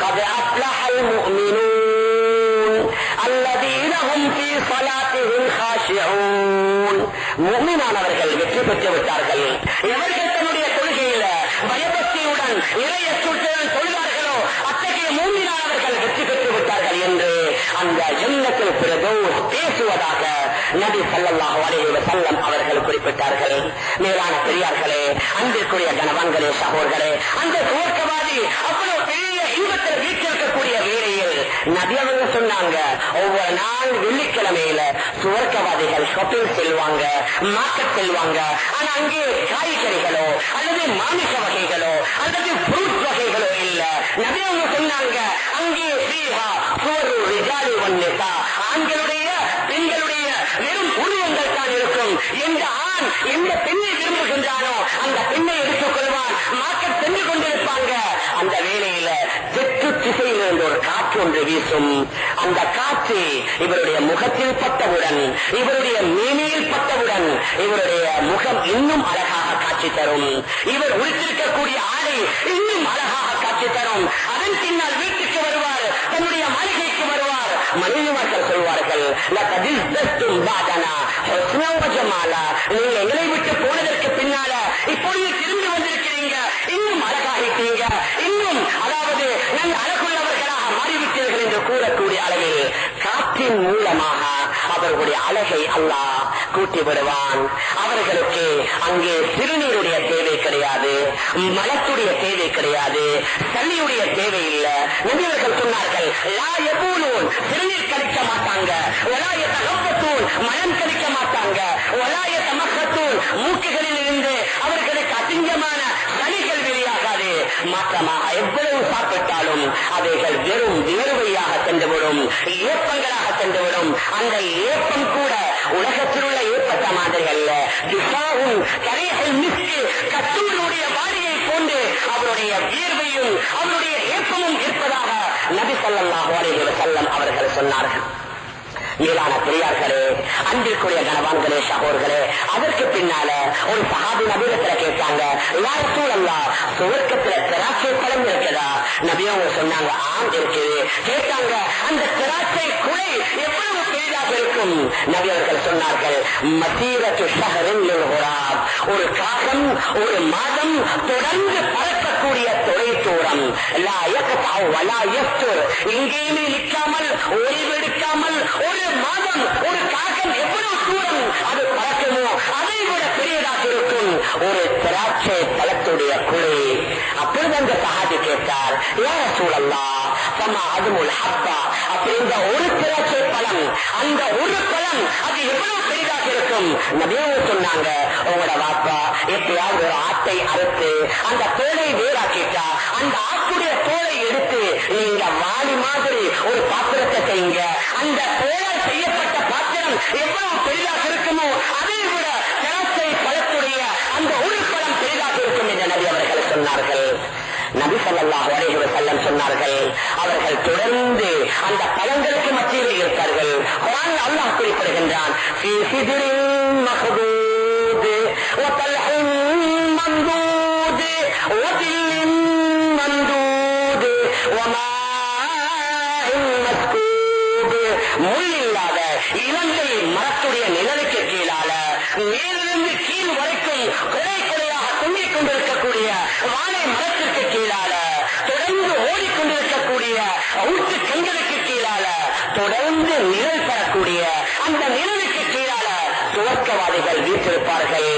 கத் அஃப்லஹல் முஃமினூன் அல்லதீன ஹும் ஃபீ ஸலாத்திஹிம் காஷிஊன். முஃமினானவர்கள் வெற்றி பெற்று விட்டார்கள். எவர்கள் தன்னுடைய கொள்கையில பயபக்தியுடன் இறையச்சத்துடன் சொல்வார்களோ அத்தகைய முஃமினானவர்கள் வெற்றி பெற்று விட்டார்கள் என்று அந்த ஜன்னத்துல் ஃபிர்தௌஸ் பேசுவதாக நபி ஸல்லல்லாஹு அலைஹி வஸல்லம் அவர்கள் குறிப்பிட்டார்கள். மேலான பெரியார்களே, அன்பிற்குரிய கணவன்களே, சகோதரர்களே, அந்த சுவர்க்கவாதி அவ்வளவு பெரிய இன்பத்தில் வீட்டிருக்கக்கூடிய வேளையில் நபி அவங்க சொன்னாங்க, ஒவ்வொரு நாள் வெள்ளிக்கிழமையில சுவர்க்கவாதிகள் ஷாப்பிங் செல்வாங்க, மார்க்கெட் செல்வாங்க. ஆனா அங்கே காய்கறிகளோ அல்லது மாமிச வகைகளோ அல்லது ஃப்ரூட் வகைகளோ இல்ல. நபி அவங்க சொன்னாங்க, அங்கே ஃபீஹா சுவரு ரிஜாலி வன்னிசா, ஆண்களுடைய பெண்களுடைய வெறும் உருவங்கள் தான் இருக்கும். எந்த ஆண் எந்த பெண்ணை விரும்புகின்றானோ அந்த பெண்ணை எடுத்துக் கொள்வான். மார்க்கெட் சென்று கொண்டிருப்பாங்க. அந்த வேளையில திசையில் இருந்து ஒரு காற்று ஒன்று வீசும். அந்த காற்று இவருடைய முகத்தில் பட்டவுடன், இவருடைய மேனியில் பட்டவுடன் இவருடைய முகம் இன்னும் அழகாக காட்சி தரும். இவர் உடுத்திருக்கக்கூடிய ஆடை இன்னும் அழகாக காட்சி தரும். அதன் பின்னால் வீட்டுக்கு வருவார், தன்னுடைய மாளிகைக்கு வருவார். மனைவிமார்கள் சொல்வார்கள், நீங்க எங்களை விட்டு போனதற்கு பின்னால இப்பொழுது திரும்பி வந்திருக்கிறீங்க, இன்னும் அழகாகிட்டீங்க, இன்னும் அதாவது நல்ல அழகுள்ளவர்களாக மாறிவிட்டீர்கள் என்று கூறக்கூடிய அளவில் காற்றின் மூலமாக அவர்களுடைய அழகை அல்லாஹ் கூட்டி விடுவான். அவர்களுக்கு அங்கே சிறுநீருடைய தேவை கிடையாது, மலத்துடைய தேவை கிடையாது, சளியுடைய தேவை இல்லை. நபியவர்கள் சொன்னார்கள், சிறுநீர் கழிக்க மாட்டாங்க, மலம் கழிக்க மாட்டாங்க, மூக்குகளில் இருந்து அவர்களுக்கு அசிங்கமான சளிகள் வெளியாகாது. மாற்றமாக எவ்வளவு சாப்பிட்டாலும் அவைகள் வெறும் வேர்வையாக சென்றுவிடும், ஏப்பங்களாக சென்றுவிடும். அந்த ஏப்பம் கூட உலகத்தில் உள்ள ஏற்பட்ட மாதிரி அல்ல. கத்தூருடைய வாடியை கொண்டு அவருடைய வியர்வையும் அவருடைய ஏப்பமும் இருப்பதாக நபி ஸல்லல்லாஹு அலைஹி வஸல்லம் அவர்கள் சொன்னார்கள். மேலான பெரியார்களே, அன்பிற்குரிய கணவான்களே, சகோதரர்களே, அதற்கு பின்னால ஒரு சஹாபி நபியிடத்துல கேட்டாங்க, யா ரசூலல்லாஹ், சுவர்க்கத்துல திராட்சை பழம் இருக்குதா? நபி அவங்க சொன்னாங்க, ஆம் இருக்குது. கேட்டாங்க, அந்த திராட்சை குலை எவ்வளவு பெரிதாக இருக்கும்? நபி அவர்கள் சொன்னார்கள், மசீரத்து ஷஹரின் லில் குராப், ஒரு காகம் ஒரு மாதம் தொடர்ந்து பறக்கக்கூடிய தொலை தூரம், லா யக்தா வலா யஃப்துர், எங்கேயுமே நிற்காமல் ஓய்வெடுக்காமல் ஒரு மாதம் ஒரு காகம் எவ்வளவு தூரம் அது பறக்குமோ அதை விட பெரியதாக இருக்கும் ஒரு திராட்சை பழத்துடைய குழி. அப்பொழுது அந்த சஹாபி கேட்டார், யா ரசூலல்லாஹ், ஃபமா அதுமுல் ஹப்பா, அப்படி இந்த ஒரு திராட்சை பழம், அந்த ஒரு பழம் அது எவ்வளவு பெரிதாக இருக்கும்? நபியே சொன்னாங்க, உங்களோட வாப்பா எப்பயாவது ஒரு ஆட்டை அறுத்து அந்த தோலை வேறாக்கிட்டா அந்த ஆட்டுடைய தோலை எடுத்து நீங்க வாளி மாதிரி ஒரு பாத்திரத்தை செய்யுங்க, அந்த தோளால் செய்யப்பட்ட பாத்திரம் எவ்வளவு பெரிதாக இருக்குமோ அதை விட திராட்சை பழத்துடைய அந்த ஒரு பழம் பெரிதாக இருக்கும் என்று நபி அவர்கள் சொன்னார்கள். நபி ஸல்லல்லாஹு அலைஹி வஸல்லம் சொன்னார்கள், அவர்கள் தொடர்ந்து அந்த பழங்களுக்கு மத்தியில் இருப்பார்கள். குர்ஆனில் அல்லாஹ் குறிப்பிடுகின்றான், ஃபீ சித்ரின் மஹ்தூத் வ தல்ஹின் மம்தூத் வ தில்லின் மம்தூத் வ மாஇன் மஸ்கூப், முள்ளில்லாத இலங்கை மரத்துடைய நிழலுக்கு கீழால மேலிருந்து கீழ் வரைக்கும் கொலை கொலையாக தொங்கிக் கொண்டிருக்கக்கூடிய வாழை மரத்திற்கு கீழால தொடர்ந்து ஓடிக்கொண்டிருக்கக்கூடிய ஊட்டு கண்களுக்கு கீழால தொடர்ந்து நிழல் பெறக்கூடிய அந்த நிழலுக்கு கீழால சுவர்க்கவாதிகள் வீற்றிருப்பார்கள்.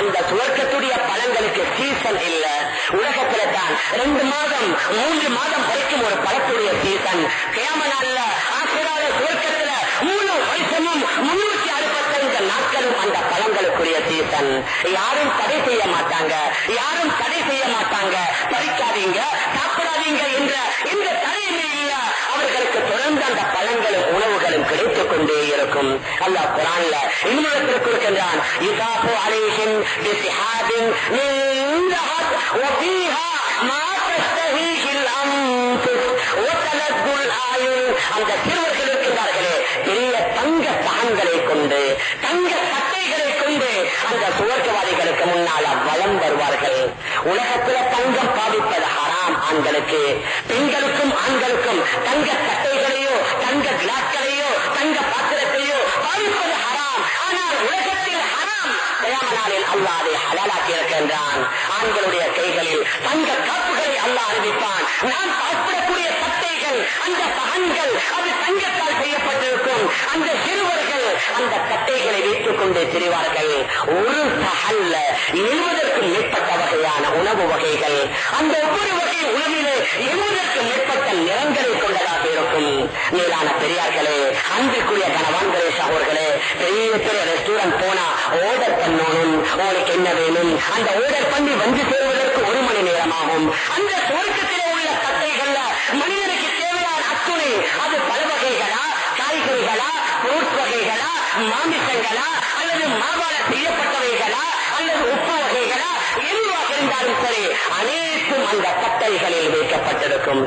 அந்த சுவர்க்கத்துடைய பழங்களுக்கு சீசன் இல்ல. உலகத்துல தான் 2 மாதம் 3 மாதம் வரைக்கும் ஒரு பழத்துடைய சீசன். கியாமத் ஆசிரால சுவர்க்கத்துல 3 வருஷமும் 365 நாட்களும் அந்த பழங்களுக்குரிய சீசன். யாரும் தடை செய்ய மாட்டாங்க, யாரும் தடை செய்ய மாட்டாங்க, பறிக்காதீங்க சாப்பிடாதீங்க என்ற இந்த தடையுமே இல்ல. அவர்களுக்கு தொடர்ந்து அந்த பழங்களும் உணவுகளும் கிடைத்துக் கொண்டே இருக்கும். அல்லாஹ் குர்ஆன்ல இன்னொரு கொடுக்கின்றான், யுகாஃபு அலைஹிம் பிஸிஹாபின் மின் ذهب وفيها ما تشتهيه الأنفس وتلذ الأعين. அந்த சிறுவர்கள் இருக்கிறார்களே, பெரிய தங்க சகங்களை கொண்டு தங்க சட்டைகளை கொண்டு அந்த சுவர்க்கவாதிகளுக்கு முன்னால் வலம் வருவார்கள். உலகத்துல தங்கம் பாவிப்பது ஹராம். ஆண்களுக்கு பெண்களுக்கும் ஆண்களுக்கும் தங்க சட்டைகளையோ தங்க கிளாஸ்களையோ தங்க பாத்திரத்தையோ பாவிப்பது ஹராம். ஆனால் உலகத்தில் ஹராம், கியாமத் நாளில் அல்லாஹ் அதை ஹலாலாக்கி இருக்கின்றான். ஆண்களுடைய கைகளில் தங்க காப்புகளை அல்லாஹ் அறிவிப்பான். நாம் சாப்பிடக்கூடிய சட்டைகள் அந்த பகன்கள் அது தங்கத்தால் செய்யப்பட்டிருக்கும். அந்த சிறுவர்கள் அந்த சட்டைகளை வைத்துக் கொண்டு திரிவார்கள். ஒரு சஹல்ல 70க்கும் மேற்பட்ட வகையான உணவு வகைகள், அந்த ஒவ்வொரு வகை உணவிலே 70க்கும் மேற்பட்ட நிறங்களை கொண்டதாக இருக்கும். மேலான பெரியார்களே, அன்பிற்குரிய கணவான்களே, சகோதரர்களே, பெரிய பெரிய ரெஸ்டாரண்ட் போனா ஆர்டர் பண்ணணும். உங்களுக்கு என்ன வேணும்? அந்த ஆர்டர் பண்ணி வந்து சேருவதற்கு 1 மணி நேரம் ஆகும். அந்த சுவர்க்கத்திலே உள்ள சட்டைகள்ல மனிதனுக்கு தேவையான அத்துணை, அது பல வகைகளா, காய்கறிகளா, ஃப்ரூட்ஸ் வகைகளா, மாமிசங்களா, அல்லது மாவால செய்யப்பட்டவைகளா, அல்லது உப்பு வகைகளா, எதுவாக இருந்தாலும் சரி அனைத்தும் அந்த கட்டைகளில் வைக்கப்பட்டிருக்கும்.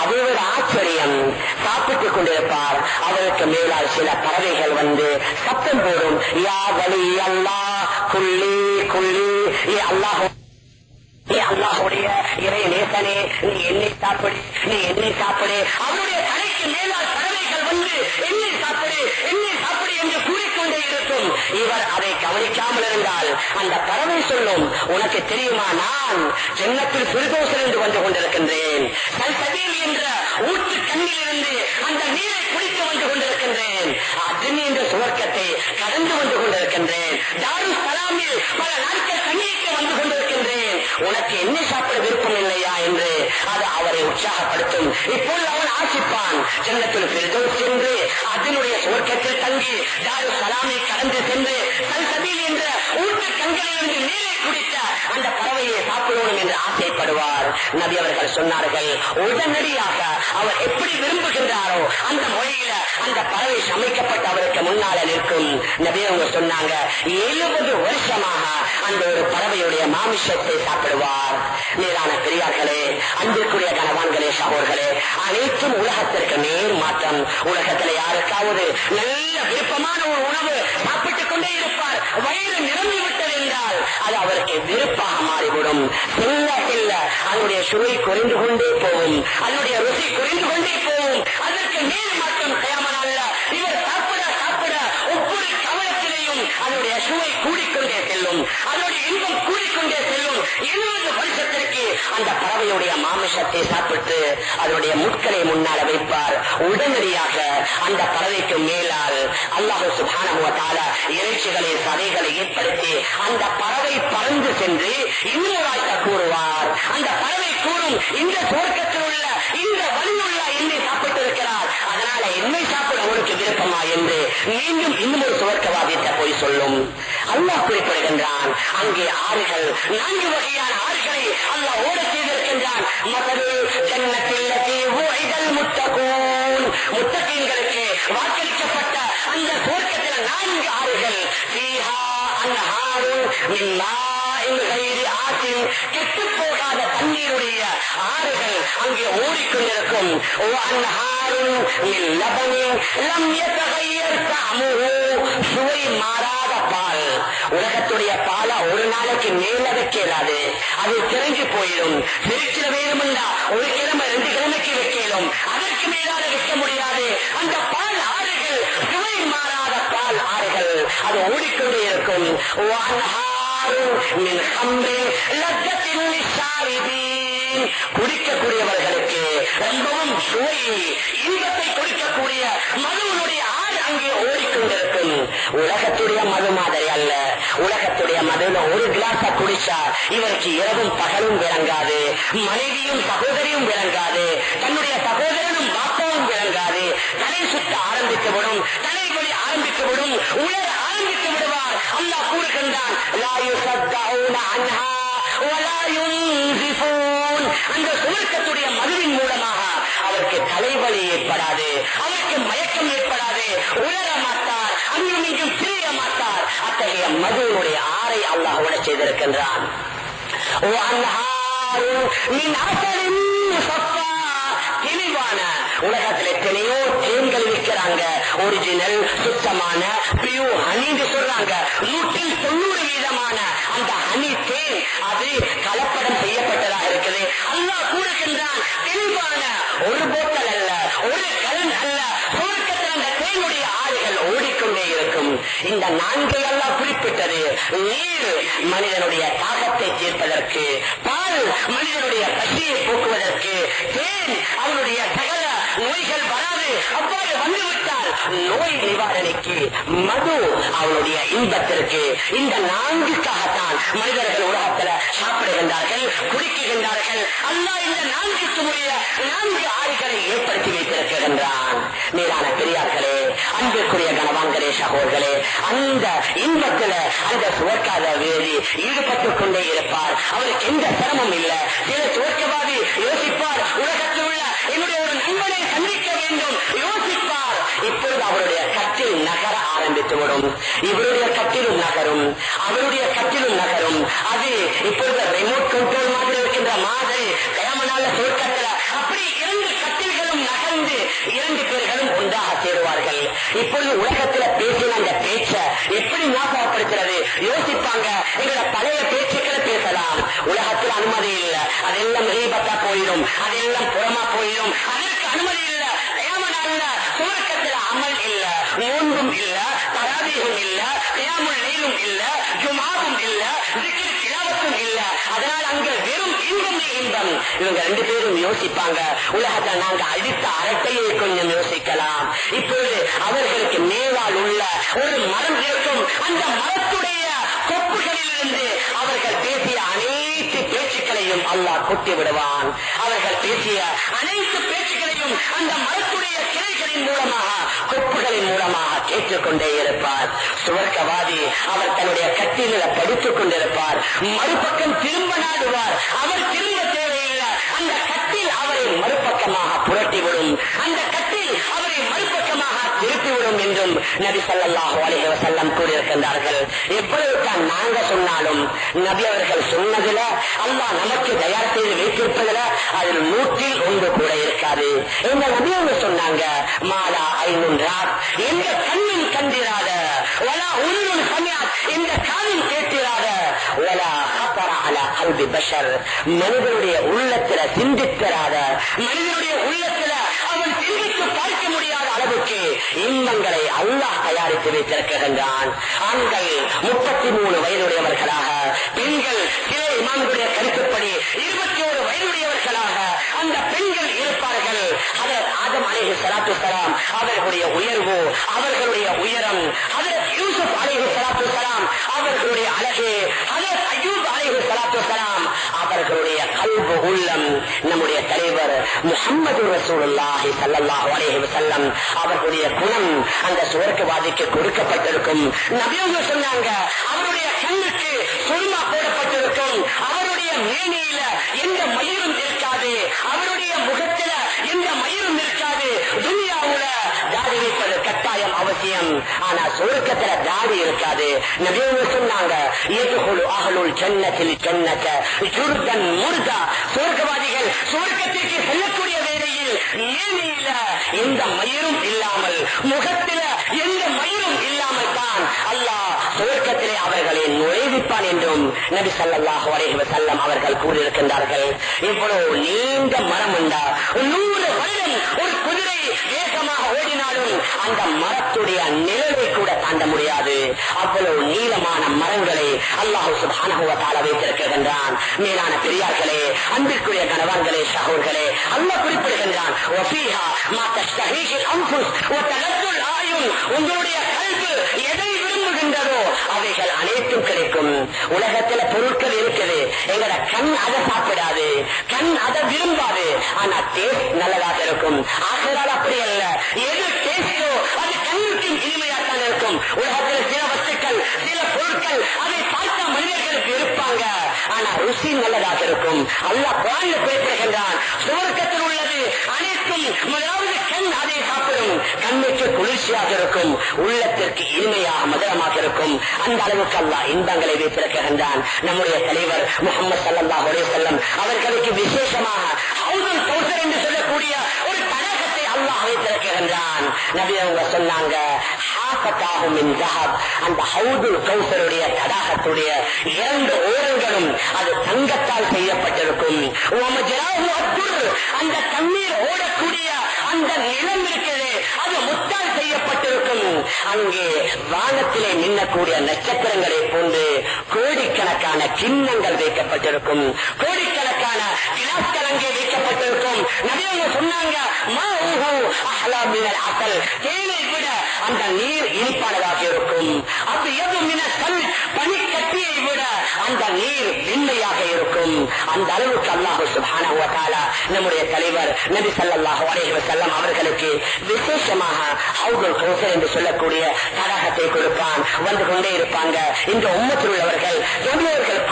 அது ஒரு ஆச்சரியம். சாப்பிட்டுக் கொண்டிருப்பார். அவருக்கு மேலால் சில பறவைகள் வந்து சத்தம் போடும். யா வலி அல்லாஹ் குல்லி குல்லி, ஏ அல்லாஹ், அல்லாஹுடைய இறை நேசனே, நீ என்னை சாப்பிடு, நீ என்னை சாப்பிடு. அவருடைய தலைக்கு மேலால் பறவைகள் வந்து என்னை சாப்பிடு, என்னை சாப்பிடு என்று கூறிக்கொண்டே இருக்கும். இவர் அதை கவனிக்காமல் இருந்தால் அந்த பறவை சொல்லும், உனக்கு தெரியுமா, நான் ஜன்னத்தில் ஃபிர்தௌஸிலிருந்து வந்து கொண்டிருக்கின்றேன், சல்சபீல் என்ற ஊற்று கண்ணிலிருந்து அந்த நீரை குடித்து வந்து கொண்டிருக்கின்றேன், அஜ்னி என்ற சுவர்க்கத்தை கடந்து வந்து கொண்டிருக்கின்றேன், தாருஸ் சலாமில் பல நாட்கள் தங்கிட்டு வந்து கொண்டிருக்கின்றேன், உனக்கு என்ன சாப்பிட விருப்பம் இல்லையா என்று அது அவரை உற்சாகப்படுத்தும். இப்பொழுது அவன் ஆசிப்பான், ஜன்னத்துல் ஃபிர்தௌஸ் சென்று அதனுடைய சுவர்க்கத்தில் தங்கி தாருஸ் சலாமை கடந்து சென்று சல்சபீல் என்ற ஊற்று கண்களிலிருந்து நீரை குடித்த அந்த பறவையை சாப்பிடணும் என்று ஆசைப்படுவார். நபி அவர்கள் சொன்னார்கள், உடனடியாக அவர் எப்படி விரும்புகின்றாரோ அந்த மொழியில அந்த பறவை சமைக்கப்பட்டு அவருக்கு முன்னால நிற்கும். நபி அவங்க சொன்னாங்க, 70 வருஷமாக அந்த ஒரு பறவையுடைய மாமிசத்தை சாப்பிடுவார். மேலான பெரியார்களே, அன்பிற்குரிய கணவான்களே, சகோதரர்களே, அனைத்தும் உலகத்திற்கு நேர் மாற்றம். உலகத்தில் யாருக்காவது நல்ல விருப்பமான ஒரு உணவு சாப்பிட்டுக் கொண்டே இருப்பார், வயிறு நிரம்பி விட்டது என்றால் அது அவருக்கு விருப்பாக மாறிவிடும். செல்ல செல்ல அதனுடைய சுவை குறைந்து கொண்டே போகும், அதனுடைய ருசி குறைந்து கொண்டே போகும். அதற்கு நேர் மாற்றம் கயாமனால இவர் சாப்பிட சாப்பிட ஒவ்வொரு கவலத்திலேயும் அதனுடைய சுவை கூடிக்கொண்டே செல்லும், அதனுடைய இன்பம் கூடிக்கொண்டே செல்லும். 70 வருஷத்திற்கு அந்த பறவையுடைய மாமிசத்தை சாப்பிட்டு அதனுடைய முட்களை முன்னால வைப்பார். உடனடியாக அந்த பறவைக்கு மேலால் அல்லாஹ் சுப்ஹானஹு வ தஆலா இறைச்சிகளை சதைகளை ஏற்படுத்தி அந்த பறவை பறந்து சென்று இன்னொரு கூறுவார். அந்த பறவை கூறும், இந்த சுவர்க்கத்தில் உள்ள இந்த வலியுள்ள என்னை சாப்பிட்டிருக்கிறார், அதனால என்னை சாப்பிட அவருக்கு விருப்பமா என்று மீண்டும் இன்னும் ஒரு சுவர்க்கவாதிட்ட போய் சொல்லும். அல்லாஹ் குறிப்பிடுகின்றான், அங்கே ஆறுகள், 4 வகையான ஆறுகளை அல்லாஹ் ஓட செய்திருக்கின்றான். முத்தகீன்களுக்கு வாக்களிக்கப்பட்ட அந்த சுவர்க்கத்தில் 4 ஆறுகள். கெட்டு போகாத தண்ணீருடைய ஆறுகள் அங்கே ஓடிக்கொண்டிருக்கும். சுவை மாறாத பால். உலகத்துடைய பால ஒரு நாளைக்கு மேல வைக்கிறாது, அது தெரிஞ்சு போயிடும். பிரிக்கிற வேணுமென்றா ஒரு கிழமை 2 கிழமைக்கு வைக்கலும், அதற்கு மேலாக வைக்க முடியாது. அந்த பால் ஆறுகள் சுவை மாறாத பால் ஆறுகள் அது ஓடிக்கொண்டே இருக்கும். குடிக்கக்கூடியவர்களுக்கு ரொம்பவும் சுவை இன்பத்தை கொடுக்கக்கூடிய மதுவனுடைய ஆறு அங்கே ஓடிக்கொண்டிருக்கும். உலகத்துடைய மது மாதிரி அல்ல. உலகத்துடைய மதுல ஒரு கிளாஸ குடிச்சா இவருக்கு இரவும் பகலும் விளங்காது, மனைவியும் சகோதரியும் விளங்காது, தன்னுடைய சகோதரனும் பாப்பாவும் விளங்காது. தலை சுத்த ஆரம்பித்து விடும், தலைவலி ஆரம்பித்து விடும், உலக ஆரம்பித்து விடுவார். அல்லாஹ் கூறுகின்றான், அந்த சுவர்க்கத்துடைய மதுவின் மூலமாக அவருக்கு தலைவலி ஏற்படாது, அவருக்கு மயக்கம் ஏற்படாது, உலர மாட்டார், அங்கும் இங்கும் பிரிய மாட்டார். அத்தகைய மதுவினுடைய ஆறை அல்லாஹ் உட செய்திருக்கின்றான். தெளிவான உலகத்தில் எத்தனையோ தேன்கள் விற்கிறாங்க, ஒரிஜினல் சுத்தமான பியூர் ஹனின்னு சொல்றாங்க. 190% அந்த ஹனி தேன் அது கலப்படம் செய்யப்பட்டதாக இருக்குது. அல்லாஹ் கூறுகின்றான், தெளிவான ஒரு போத்தல் அல்ல, ஒரு கலன் அல்ல, சுவர்க்கத்தில் அந்த தேனுடைய ஆறுகள் ஓடிக்கொண்டே இருக்கும். இந்த 4 அல்லாஹ் குறிப்பிட்டது. நீர் மனிதனுடைய தாகத்தை தீர்ப்பதற்கு, பால் மனிதனுடைய பசியை போக்குவதற்கு, தேன் அவனுடைய சகல நோய்கள் வராது. அவ்வாறு வந்துவிட்டால் நோய் நிவாரணிக்கு, மது அவனுடைய இன்பத்திற்கு. இந்த 4க்காகத்தான் மனிதர்கள் உலகத்தில் சாப்பிடுகின்றார்கள், குடிக்கின்றார்கள். அல்லாஹ் இந்த 4க்குரிய 4 ஆறுகளை ஏற்படுத்தி வைத்திருக்கின்றான். மேலான பெரியார்களே, அன்பிற்குரிய கணவான்களே, சகோதரர்களே, அந்த இன்பத்தில் அந்த சுவர்க்காத வேதி ஈடுபட்டுக் கொண்டே இருப்பார். அவருக்கு எந்த சிரமம் இல்லை. சில சுவர்க்கவாதி யோசிப்பார், உலகத்தில் உள்ள என்னுடைய ஒரு நண்பனை சந்திக்க வேண்டும் யோசிப்பார். இப்பொழுது அவருடைய கட்டில் நகர ஆரம்பித்துவிடும். இவருடைய கட்டிலும் நகரும், அவருடைய கட்டிலும் நகரும். அது இப்பொழுது ரிமோட் கண்ட்ரோல் மாதிரி இருக்கின்ற மாதிரி கயாமனால சொர்க்கத்தில் அப்படி 2 கட்டில்களும் நகர்ந்து 2 பேர்களும் ஒன்றாக சேருவார்கள். இப்பொழுது உலகத்தில் பேசின அந்த பேச்ச எப்படி ஞாபகப்படுத்துறது யோசிப்பாங்க. எங்களோட பழைய பேச்சுக்களை பேசலாம், உலகத்தில் அனுமதி இல்லை, அதெல்லாம் ரீபத்தா போயிடும், அதெல்லாம் புறமா போயிடும், அதற்கு அனுமதி இல்லை. கயாமனால சுவர்க்கத்தில் அமல் இல்ல, நோன்பும் இல்ல, தராவீஹும் இல்ல, கியாமுல் லைலும் இல்ல, ஜுமாவும் இல்ல, திக்ர் திலாவத்தும் இல்ல. அதனால அங்க வெறும் இன்பம் இன்பம். இவங்க 2 பேரும் யோசிப்பாங்க, உலகத்தில் நாங்க அடித்த அரட்டையை கொஞ்சம் யோசிக்கலாம். இப்பொழுது அவர்களுக்கு மேலால் உள்ள ஒரு மரம் இருக்கும், அந்த மரத்துடைய கொப்புகளிலிருந்து அவர்கள் பேசிய அனைத்து பேச்சுக்களையும் அல்லாஹ் கொட்டி விடுவான். அவர்கள் பேசிய அனைத்து பேச்சுக்களையும் அந்த மரத்துடைய கிளைகளின் மூலமாக கொப்புகளின் மூலமாக கேட்டுக்கொண்டே இருப்பார். சுவர்க்கவாதி அவர் தன்னுடைய கட்டில படித்துக் கொண்டிருப்பார். மறுபக்கம் திரும்ப நாடுவார். அவர் திரும்ப தேவையில்லை. அந்த கட்டில் அவரை மறுபக்கமாக புரட்டிவிடும், அந்த கட்டில் அவரை மறுபக்கமாக திருப்பிவிடும் என்றும் நபி ஸல்லல்லாஹு அலைஹி வஸல்லம் கூறியிருக்கின்றார்கள். எவ்வளவு தான் நாங்க சொன்னாலும் நபி அவர்கள் சொன்னதுல அல்லாஹ் நமக்கு தயார் செய்து வைத்திருப்பதுல அதில் 100 கூட இருக்காது. இந்த நபி அவங்க சொன்னாங்க, மாலா ஐனுன் ராத், எந்த கண்ணும் கண்டிராத, வலா உன்னும் சமியாத், எந்த காதும் கேட்டிராத, வலா ஹதர அலா கல்பி பஷர், மனிதனுடைய உள்ளத்துல சிந்தித்தராத, மனிதனுடைய உள்ளத்துல அவன் சிந்தித்து பார்க்க முடியாத அளவுக்கு இன்பங்களை அல்லாஹ் தயாரித்து வைத்திருக்கின்றான். ஆண்கள் 33 வயதுடையவர்களாக, பெண்கள் சில இமாம்களுடைய கருத்துப்படி 21 வயதுடையவர்களாக அந்த பெண்கள் இருப்பார்கள். ஹஜ்ரத் ஆதம் அலைஹிஸ்ஸலாத்து வஸ்ஸலாம் அவர்களுடைய உயர்வு, அவர்களுடைய உயரம், ஹஜ்ரத் யூசுப் அலைஹிஸ்ஸலாத்து வஸ்ஸலாம் அவர்களுடைய அழகு, ஹஜ்ரத் அய்யூப் அலைஹிஸ்ஸலாத்து வஸ்ஸலாம் அவர்களுடைய கல்பு உள்ளம். நம்முடைய தலைவர் முஹம்மது ரசூலுல்லாஹி ஸல்லல்லாஹு அலைஹி வஸல்லம் அவர்களுடைய குணம் அந்த சுவர்க்கவாதிக்கு கொடுக்கப்பட்டிருக்கும். நபியவங்க சொன்னாங்க, அவருடைய கண்ணுக்கு சுருமா போடப்பட்டிருக்கும், அவருடைய மேனியில எந்த மயிரும் இருக்காது, அவருடைய முகத்தில எந்த மயிரும் இருக்காது. துனியாவுல தாடி வைப்பது கட்டாயம் அவசியம், ஆனா சுவர்க்கத்துல தாடி இருக்காது. நபியவங்க சொன்னாங்க, யதுகுலு அஹ்லுல் ஜன்னத்தில் ஜன்னத ஜுர்தன் முர்தா, சுவர்க்கவாதிகள் சுவர்க்கத்திற்கு செல்லக்கூடிய வேளையில் மேனியில எந்த மயிரும் இல்லாமல், முகத்தில எந்த மயிரும் இல்லாமல் தான் அல்லாஹ் சுவர்க்கத்திலே அவர்களை நுழைவிப்பான் என்றும் நபி ஸல்லல்லாஹு அலைஹி வஸல்லம் அவர்கள் கூறியிருக்கின்றார்கள். இவ்வளவு நீண்ட மரம் உண்டா, 100 வருடம் ஒரு குதிரை வேகமாக ஓடினாலும் அந்த மரத்துடைய நிழலை கூட தாண்ட முடியாது. அவ்வளவு நீளமான மரங்களை அல்லாஹ் சுப்ஹானஹு வ தஆலா வைத்திருக்கின்றான். மேலான பெரியார்களே, அன்பிற்குரிய கணவான்களே, சகோதரர்களே, அல்லாஹ் குறிப்பிடுகின்றான், வஃபீஹா மா தஷ்தஹீஹில் அன்ஃபுஸ் வ தலத்துல் ஆயுன், உங்களுடைய கல்பு எதை விரும்புகின்றதோ அவைகள் அனைத்தும் கிடைக்கும். உலகத்துல பொருட்கள் இருக்குது, எங்கட கண் அதை சாப்பிடாது, கண் அதை விரும்பாது, ஆனா டேஸ்ட் நல்லதாக இருக்கும். ஆகையால் அப்படி அல்ல, எது டேஸ்டோ அது கண்ணுக்கு இனிமையாத்தான் இருக்கும். உலகத்தில் சில வஸ்துக்கள், சில பொருட்கள் அதை பார்த்த மனிதர்களுக்கு இருப்பாங்க, ஆனா ருசி நல்லதாக இருக்கும். அல்லாஹ் குர்ஆனில் குறிப்பிடுகின்றான், சுவர்க்கத்தில் உள்ளது அனைத்தும் முதலாவது கண் அதை சாப்பிடும், கண்ணுக்கு குளிர்ச்சியாக இருக்கும், உள்ளத்திற்கு இனிமையாக மதுரமாக இருக்கும். அந்த அளவுக்கு அல்லாஹ் இன்பங்களை வைத்திருக்கின்றான். நம்முடைய தலைவர் முஹம்மது ஸல்லல்லாஹு அலைஹி வஸல்லம் அவர்களுக்கு விசேஷமாக ஹவுதுல் கௌசர் என்று சொல்லக்கூடிய ஒரு தடாகத்தை அல்லாஹ் வைத்திருக்கின்றான். நபி அவங்க சொன்னாங்க, அந்த ஹவுதுல் கௌசருடைய தடாகத்துடைய 2 ஓரங்களும் அது தங்கத்தால் செய்யப்பட்டிருக்கும். அந்த தண்ணீர் ஓடக்கூடிய அந்த நிலம் இருக்கிறது, அது முத்தால் செய்யப்பட்டிருக்கும். அங்கே வானத்திலே மின்னக்கூடிய நட்சத்திரங்களை போன்று கோடிக்கணக்கான கிண்ணங்கள் வைக்கப்பட்டிருக்கும், கோடிக்கணக்கான கிளாஸ்கள் அங்கே வைக்கப்பட்டிருக்கும். நபியவங்க சொன்னாங்க, தேனை விட அந்த நீர் இனிப்பானதாக இருக்கும். அது எதுவும் பனிக்கட்டியை விட அந்த நீர் வெண்மையாக இருக்கும். அந்த அளவுக்கு அல்லாஹ் சுப்ஹானஹு வ தஆலா நம்முடைய தலைவர் நபி ஸல்லல்லாஹு அலைஹி வஸல்லம் அவர்களுக்கு விசேஷமாக ஹவுதுல் கௌசர் என்று சொல்லக்கூடிய தடாகத்தை கொடுப்பான். வந்து கொண்டே இருப்பாங்க. இந்த உம்மத்தில் உள்ளவர்கள்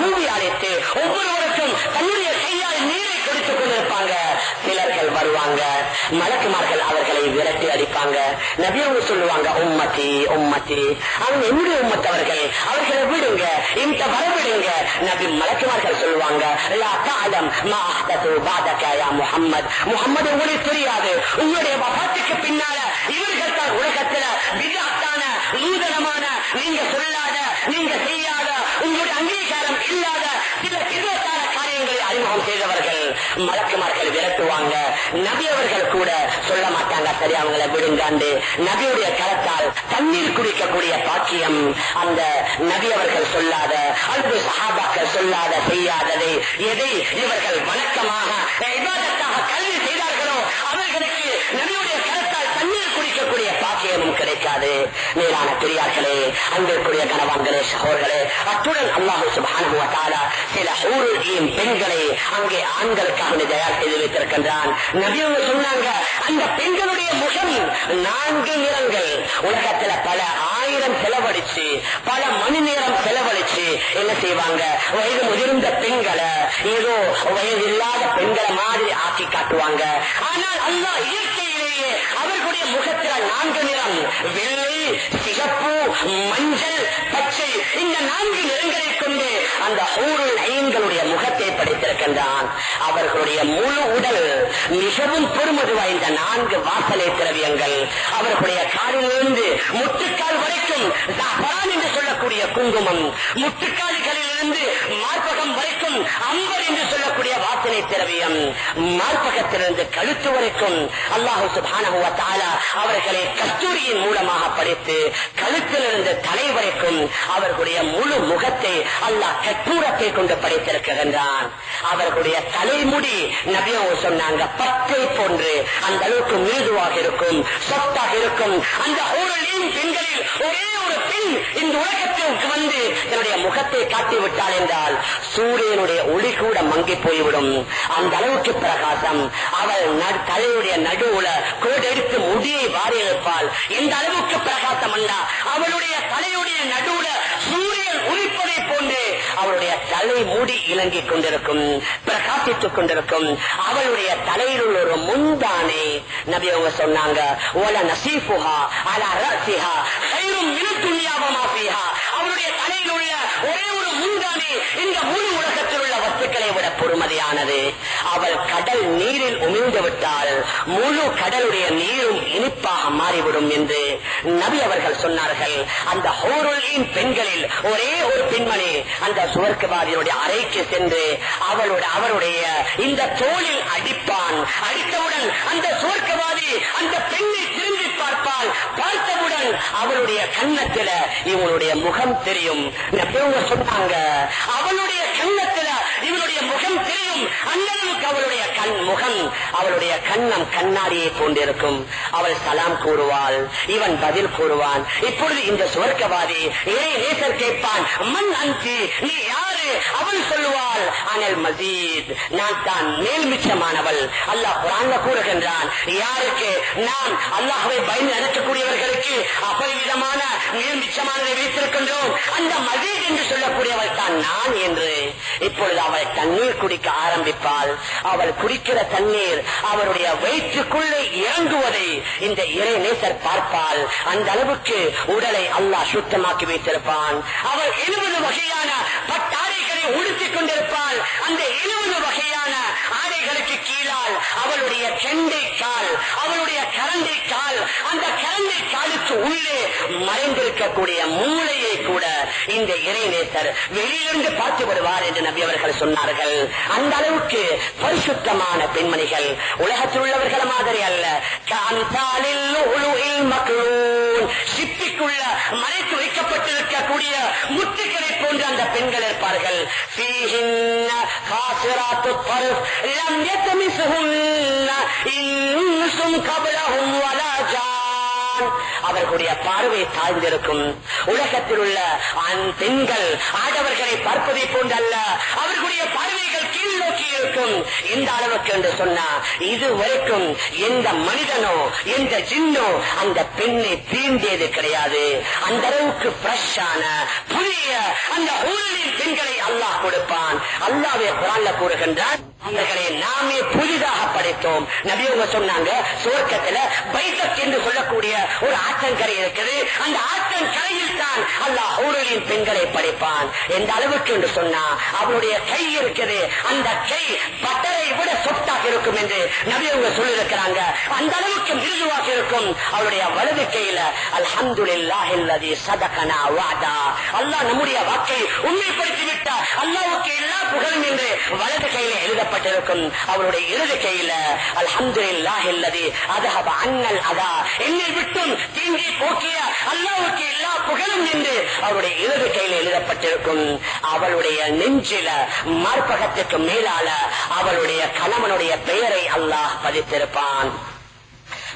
கூவி அழைத்து ஒவ்வொருவருக்கும் தன்னுடைய கையால் நீரை கொடுத்து குடித்துக் கொண்டிருப்பாங்க. சிலர்கள் வருவாங்க, மலக்குமார்கள் அவர்களை விரட்டி அடிப்பாங்க. நபி அவங்க சொல்லுவாங்க, உம்மத்தி உம்மத்தி, அவங்க என்னுடைய உம்மத் அவர்களை விடுங்க, இந்த வரவிடுங்க. நபி மலக்குமார்கள் சொல்லுவாங்க, முஹம்மது உங்களுக்கு தெரியாது, உங்களுடைய வஃபாத்துக்கு பின்னால இவர்கள் தான் உலகத்தில் பிதஅத்தான நூதனமான நீங்க சொல்லாத நீங்க செய்யாத உங்களுடைய அங்கீகாரம் இல்லாத சில பிதஅத்தான காரியங்களை அறிமுகம் செய்தவர்கள். மலக்குமார்கள் விரட்டுவாங்க. நபி அவர்கள் கூட சொல்ல மாட்டாங்க, சரி அவங்களை விடுங்காண்டு. நபியுடைய கரத்தால் தண்ணீர் குடிக்கக்கூடிய பாக்கியம் அந்த நபி அவர்கள் சொல்லாத அல்லது சஹாபாக்கள் சொல்லாத செய்யாததை எதை இவர்கள் வணக்கமாக இபாதத்தாக கல்வி செய்தார்களோ அவர்களுக்கு நபியுடைய கரத்தால் தண்ணீர் குடிக்கக்கூடிய பாக்கியமும் கிடைக்காது. மேலான பெரியார்களே, அன்பிற்குரிய கணவான்களே, சகோதரர்களே, அத்துடன் அல்லாஹ் சுப்ஹானஹு வ தஆலா சில ஹூருல் ஈன் பெண்களை அங்கே ஆண்களுக்காக தயார் செய்து வைத்திருக்கின்றான். நபி அவங்க சொன்னாங்க, அந்த பெண்களுடைய முகம் 4 நிறங்கள். உலகத்துல பல ஆயிரம் செலவழிச்சு பல மணி நேரம் செலவழிச்சு என்ன செய்வாங்க, வயது முதிர்ந்த பெண்களை ஏதோ வயது இல்லாத பெண்களை மாதிரி ஆக்கி காட்டுவாங்க. ஆனால் அல்லாஹ் இயற்கையிலேயே அவர்களுடைய முகத்தில் 4 நிறம், வெள்ளை, சிகப்பு, மஞ்சள், பச்சை, இந்த 4 நிறங்களை கொண்டு அந்த ஹூருல் ஈன்களுடைய முகத்தை படைத்திருக்கின்றான். அவர்களுடைய முழு உடல் மிகவும் பெருமதி வாய்ந்த 4 வாசனை திரவியங்கள். அவர்களுடைய காலிலிருந்து முட்டுக்கால் வரைக்கும் ஜஅஃபரான் என்று சொல்லக்கூடிய குங்குமம், முட்டுக்கால்களிலிருந்து மார்பகம் வரைக்கும் அம்பர் என்று சொல்லக்கூடிய வாசனை திரவியம், மார்பகத்திலிருந்து கழுத்து வரைக்கும் அல்லாஹ் சுப்ஹானஹு வ தஆலா அவர்களை கஸ்தூரியின் மூலமாக படைத்து கழுத்திலிருந்து தலை வரைக்கும் அவர்களுடைய முழு முகத்தை அல்லாஹ் கற்பூரத்தை கொண்டு படைத்திருக்கின்றான். அவர்களுடைய தலைமுடி நபியோ சொன்னாங்க, பட்டை போன்று அந்த அளவுக்கு மிருதுவாக இருக்கும், சொத்தாக இருக்கும். அந்த ஹூருல் ஈன் பெண்களில் ஒரே ஒரு பெண் இந்த உலகத்திற்கு வந்து தன்னுடைய முகத்தை காட்டிவிட்டாள் என்றால் சூரியனுடைய ஒளி கூட மங்கி போய்விடும். அந்த அளவுக்கு பிரகாசம். அவள் தலையுடைய நடுவுல கோடெடுத்து முடியை வாரி இருப்பாள். எந்த அளவுக்கு பிரகாசம் அல்ல, அவளுடைய தலையுடைய நடுவுல சூரியன் உதிப்பதை போன்று அவளுடைய தலை மூடி இலங்கிக் கொண்டிருக்கும், பிரகாசித்துக் கொண்டிருக்கும். அவளுடைய தலையில் உள்ள ஒரு முந்தானை நபி அவங்க சொன்னாங்க, ஒல நசீஃபுஹா அலா ரஸிஹா கைரும் மினத் துன்யா வ மா ஃபீஹா. அவளுடைய தலையில் உள்ள ஒரே ஒரு முந்தானை இந்த முழு உலகத்தில் உள்ள வஸ்துக்களை விட பொறுமதியானது. அவள் கடல் நீரில் உமிழ்ந்து விட்டால் முழு கடலுடைய நீரும் இனிப்பாக மாறிவிடும் என்று நபி அவர்கள் சொன்னார்கள். அந்த ஹூருல் ஈன் பெண்களில் ஒரே ஒரு பெண்மணி அந்த சுவர்க்கவாதியுடைய அறைக்கு சென்று அவருடைய இந்த தோளில் அடிப்பான். அடித்தவுடன் அந்த சுவர்க்கவாதி அந்த பெண்ணை திரும்பி பார்ப்பால். பார்த்தவுடன் அவளுடைய கன்னத்தில இவனுடைய முகம் தெரியும். சொன்னாங்க, அவளுடைய கன்னத்தில இவனுடைய முகம் தெரியும். அந்த அளவுக்கு அவளுடைய முகம், அவளுடைய கண்ணம் கண்ணாடியை கொண்டிருக்கும். அவள் சலாம் கூறுவாள், இவன் பதில் கூறுவான். இப்பொழுது இந்த சுவர்க்கவாதி நேசர் கேட்பான், மன் அன்சி, நீ யாரு? அவள் சொல்லுவாள், அனல் மசீத், நான் தான் மேல் மிச்சமானவள். அல்லாஹ் குர்ஆன்ல கூறுகின்றான், யாருக்கு நாம் அல்லாஹ்வை பயந்து நடக்கக்கூடியவர்களுக்கு அபரிவிதமான மேல் மிச்சமானதை வைத்திருக்கின்றோம், அந்த மசீத் என்று சொல்லக்கூடியவள் தான் நான் என்று. இப்பொழுது அவள் தண்ணீர் குடிக்க ஆரம்பிப்பாள். அவள் குடிக்கிற தண்ணீர் அவருடைய வயிற்றுக்குள்ளே இறங்குவதை இந்த இறை நேசர் பார்ப்பாள். அந்த அளவுக்கு உடலை அல்லாஹ் சுத்தமாக்கி வைத்திருப்பான். அவள் 70 வகையான பட்டாடைகளை உடுத்திக் கொண்டிருப்பாள். அந்த 70 வகையான ஆடைகளுக்கு கீழால் அவளுடைய கெண்டை கால், அவளுடைய கரண்டை கால், அந்த கரண்டை காலுக்கு உள்ளே மறைந்திருக்கக்கூடிய மூளையை கூட இந்த இறை நேசர் வெளியிலிருந்து பார்த்து வருவார் என்று நபி அவர்கள் சொன்னார்கள். அந்த அளவுக்கு பரிசுத்தமான பெண்மணிகள். உலகத்தில் உள்ளவர்கள் மாதிரி அல்ல. சிப்பிக்குள்ள மறைத்து வைக்கப்பட்டிருக்கக்கூடிய முத்துக்களை போன்று அந்த பெண்கள் இருப்பார்கள். அவர்களுடைய பார்வை தாழ்ந்திருக்கும். உலகத்தில் உள்ள பெண்கள் ஆடவர்களை பார்ப்பதை போன்றல்ல, அவர்களுடைய பார்வைகள் கீழ் நோக்கி இருக்கும். இந்த அளவுக்கு என்று சொன்னா இதுவரைக்கும் எந்த மனிதனோ எந்த ஜின்னோ அந்த பெண்ணை தீண்டியது கிடையாது. அந்த அளவுக்கு ஃப்ரெஷ்ஷான புதிய அந்த ஊரின் பெண்களை அல்லாஹ் கொடுப்பான். அல்லாஹ்வே குர்ஆன்ல கூறுகின்றான், நாமே புதிதாக படைத்தோம். நபி அவங்க சொன்னாங்க, சுவர்க்கத்துல பைதக் என்று சொல்லக்கூடிய ஒரு ஆற்றங்கரை இருக்குது. அந்த ஆற்றங்கரையில் தான் அல்லாஹ் ஹூரின் பெண்களை படைப்பான். எந்த அளவுக்கு என்று சொன்னா, அவருடைய கை இருக்குது, அந்த கை பட்டரை விட சொத்தாக இருக்கும் என்று நபி அவங்க சொல்லியிருக்கிறாங்க. அந்த அளவுக்கு மிருதுவாக இருக்கும் அவருடைய வலது கையில. அல்ஹம்துலில்லாஹில்லதி ஸதகனா வஅதா, அல்லாஹ் நம்முடைய வாக்கை உண்மைப்படுத்திவிட்டார். அல்லாஹ்வுக்கு எல்லா புகழும் என்று வலது கையில எழுதப்பட்டிருக்கும். அவருடைய இடது கையில அல்ஹம்துலில்லாஹில்லதி அதஹப அன்னல் அதா, என்னை விட்டும் தீங்கை போக்கிய அல்லாஹ்வுக்கு எல்லா புகழும் என்று அவருடைய இடது கையில எழுதப்பட்டிருக்கும். அவளுடைய நெஞ்சில மார்பகத்துக்கு மேலால அவளுடைய கணவனுடைய பெயரை அல்லாஹ் பதித்திருப்பான்.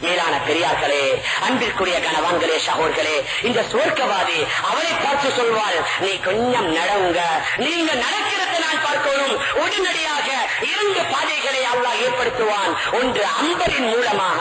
மேலான பெரியார்களே, அன்பிற்குரிய கணவான்களே, சகோதரர்களே, இந்த சுவர்க்கவாதி அவரை பார்த்து சொல்வாள், நீ கொஞ்சம் நடவுங்க, நீங்க நடக்கிறத நான் பார்க்கணும். உடனடியாக இரண்டு பாதைகளை அல்லாஹ் ஏற்படுத்துவான். ஒன்று அம்பரின் மூலமாக,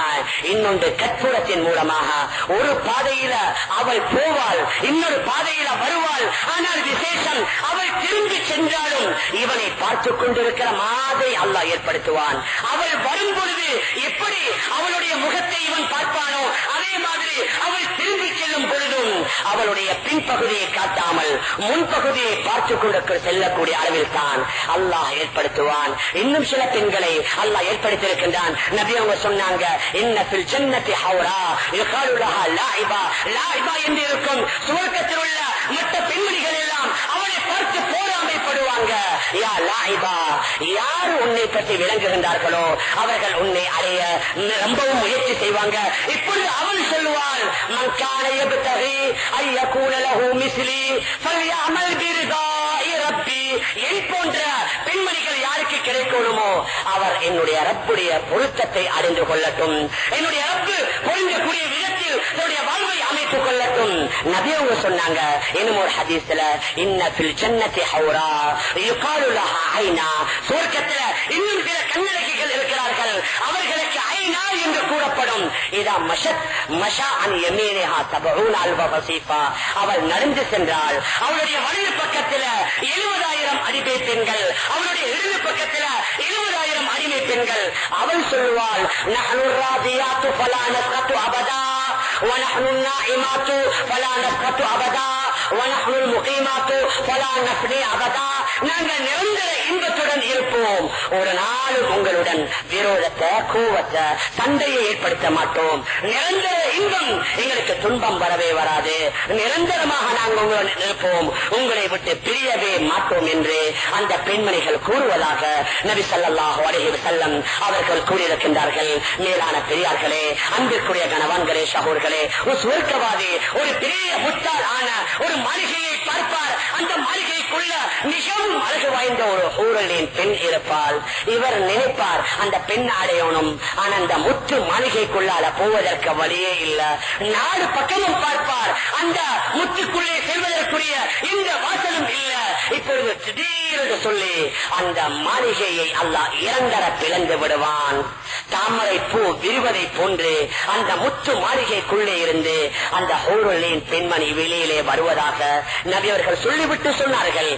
இன்னொன்று கற்பூரத்தின் மூலமாக. ஒரு பாதையில அவள் போவாள், இன்னொரு பாதையில வருவாள். ஆனால் விசேஷம், அவள் திரும்பி சென்றாலும் இவனை பார்த்துக் கொண்டிருக்கிற மாதிரி அல்லாஹ் ஏற்படுத்துவான். அவள் வரும் பொழுது எப்படி அவளுடைய முகத்தை இவன் பார்ப்பானோ, அதே மாதிரி அவள் திரும்பி செல்லும் பொழுதும் அவளுடைய பின்பகுதியை காட்டாமல் முன்பகுதியை பார்த்துக் கொண்டு செல்லக்கூடிய அளவில் தான் அல்லாஹ் ஏற்படுத்துவான். இன்னும் சில பெண்களை அல்லாஹ் ஏற்படுத்தியிருக்கின்றான். நபி அவங்க சொன்னாங்க, இன்ன ஃபில் ஜன்னதி ஹௌரா யுகாலு லஹா லாயிபா, லாயிபா என்று இருக்கும். சுவர்க்கத்தில் உள்ள மற்ற பெண்மணிகள் எல்லாம் அவளை பார்த்து போராமைப்படுவாங்க. யா லாயிபா, யார் உன்னை பற்றி விளங்குகின்றார்களோ அவர்கள் உன்னை அடைய ரொம்பவும் முயற்சி செய்வாங்க. இப்பொழுது அவள் சொல்லுவாள், மன் கான யப்தகி அய்யகூன லஹு மிஸ்லி ஃபல்யஅமல் பிரிதாஇ ரப்பி, என் போன்ற பெண்மணிகள் யாருக்கு கிடைக்கணுமோ அவர் என்னுடைய ரப்புடைய பொருத்தத்தை அறிந்து கொள்ளட்டும், என்னுடைய ரப்பு பொருந்தக்கூடிய விதத்தில் என்னுடைய வாழ்வை அமைத்துக் கொள்ளட்டும். நபி அவங்க சொன்னாங்க இன்னும் ஒரு ஹதீஸ்ல, இன்ன ஃபில் ஜன்னதி ஹௌரா யுகாலு லஹா ஐனா, சுவர்க்கத்துல இன்னும் சில கண்ணழகிகள் இருக்கிறார்கள், அவர்களுக்கு ஐனா என்று கூறப்படும். இதா மஷத் மஷா அன் யமீனிஹா தபஊன அல்ஃப வஸீஃபா, அவள் நடந்து சென்றால் அவளுடைய வலது பக்கத்துல 70,000 அடிமை பெண்கள், அவளுடைய இடது பக்கத்துல 70,000 அடிமை பெண்கள். அவள் சொல்லுவாள், நஹ்னு ராதியாத்து ஃபலா நஸ்கத்து அபதா ونحن النائمات فلا نسقط أبدا ونحن المقيمات فلا نفني أبدا. நாங்கள் நிரந்தர இன்பத்துடன் இருப்போம். ஒரு நாளும் உங்களுடன் விரோதத்தை, கோவத்தை, சண்டையை ஏற்படுத்த மாட்டோம். நிரந்தர இன்பம், எங்களுக்கு துன்பம் வரவே வராது. நிரந்தரமாக நாங்கள் உங்களுடன் இருப்போம், உங்களை விட்டு பிரியவே மாட்டோம் என்று அந்த பெண்மணிகள் கூறுவதாக நபி ஸல்லல்லாஹு அலைஹி வஸல்லம் அவர்கள் கூறியிருக்கின்றார்கள். மேலான பெரியார்களே, அன்பிற்குரிய கணவான்களே, சகோதரர்களே, ஒரு சுவர்க்கவாதி ஒரு பெரிய முத்தால் ஆன ஒரு மாளிகையை பார்ப்பார். அந்த மாளிகைக்குள்ள மிகவும் அழகு வாய்ந்த ஒரு ஹூரலின் பெண் இருப்பாள். இவர் நினைப்பார் அந்த பெண் அடையணும். ஆனா அந்த முத்து மாளிகைக்குள்ளால போவதற்கு வழியே இல்ல. நாலு பக்கமும் பார்ப்பார், அந்த முத்துக்குள்ளே செல்வதற்குரிய இந்த வாசலும் இல்ல. இப்பொழுது திடீரென்று சொல்லி அந்த மாளிகையை அல்லாஹ் இரண்டர பிளந்து விடுவான். தாமரை பூ விரிவதை போன்று அந்த முத்து மாளிகைக்குள்ளே இருந்து அந்த ஹூரலின் பெண்மணி வெளியிலே வருவதாக நபி அவர்கள் சொல்லிவிட்டு சொன்னார்கள்,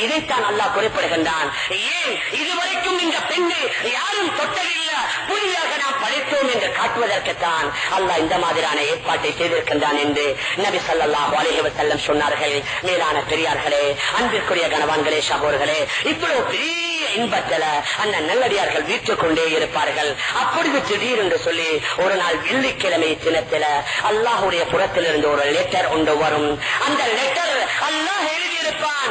இதைத்தான் அல்லாஹ் குறிப்பிடுகின்றான். ஏன் இதுவரைக்கும் இந்த பெண்ணை யாரும் தொட்டதில்லை, புதிதாக நாம் படைத்தோம் என்று காட்டுவதற்குத்தான் அல்லாஹ் இந்த மாதிரியான ஏற்பாட்டை செய்திருக்கின்றான் என்று நபி ஸல்லல்லாஹு அலைஹி வஸல்லம் சொன்னார்கள். மேலான பெரியார்களே, அன்பிற்குரிய கணவான்களே, சகோதரர்களே, இவ்வளவு பெரிய இன்பத்துல அந்த நல்லடியார்கள் வீட்டுக் கொண்டே இருப்பார்கள். அப்பொழுது திடீரென்று சொல்லி ஒரு நாள் வெள்ளிக்கிழமை தினத்தில அல்லாஹுடைய புறத்திலிருந்து ஒரு லெட்டர் ஒன்று வரும். அந்த லெட்டர் அல்லாஹ் எழுதியிருப்பான்,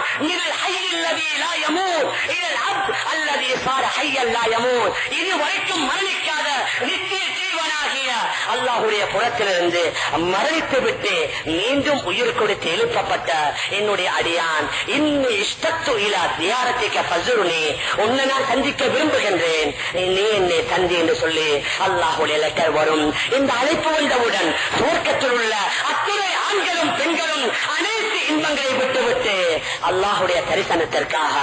இதுவரைக்கும் மரணிக்காத நித்திய ஜீவனாகிய அல்லாஹுடைய புறத்திலிருந்து மரணித்து விட்டு மீண்டும் உயிர் கொடுத்து எழுப்பப்பட்ட என்னுடைய அடியான், இன்னும் இஷ்டத்து இலா தியாரத்திக்க பசுருனே, உன்னை நான் சந்திக்க விரும்புகின்றேன், நீ என்னை சந்தி என்று சொல்லி அல்லாஹுடைய லெட்டர் வரும். இந்த அழைப்பு வந்தவுடன் சுவர்க்கத்தில் உள்ள அத்துணை ஆண்களும் பெண்களும் அனைத்து இன்பங்களை விட்டுவிட்டு அல்லாஹுடைய தரிசனத்திற்காக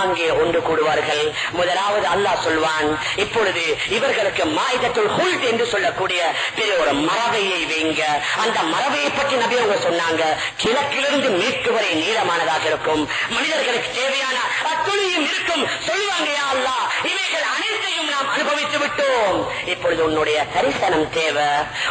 அங்கே ஒன்று கூடுவார்கள். முதலாவது அல்லாஹ் சொல்வான், இப்பொழுது இவர்களுக்கு மாயிதத்துல் ஹுல்த் என்று சொல்லக்கூடிய ஒரு மரபையை வைங்க. அந்த மரபையை பற்றி நபி அவங்க சொன்னாங்க, கிழக்கிலிருந்து மேற்கு வரை நீளமானதாக இருக்கும், மனிதர்களுக்கு தேவையான அத்துணையும் இருக்கும். சொல்லுவாங்க, யா அல்லாஹ், இவைகள் அனைத்தையும் நாம் அனுபவித்து விட்டோம், இப்பொழுது உன்னுடைய தரிசனம் தேவை,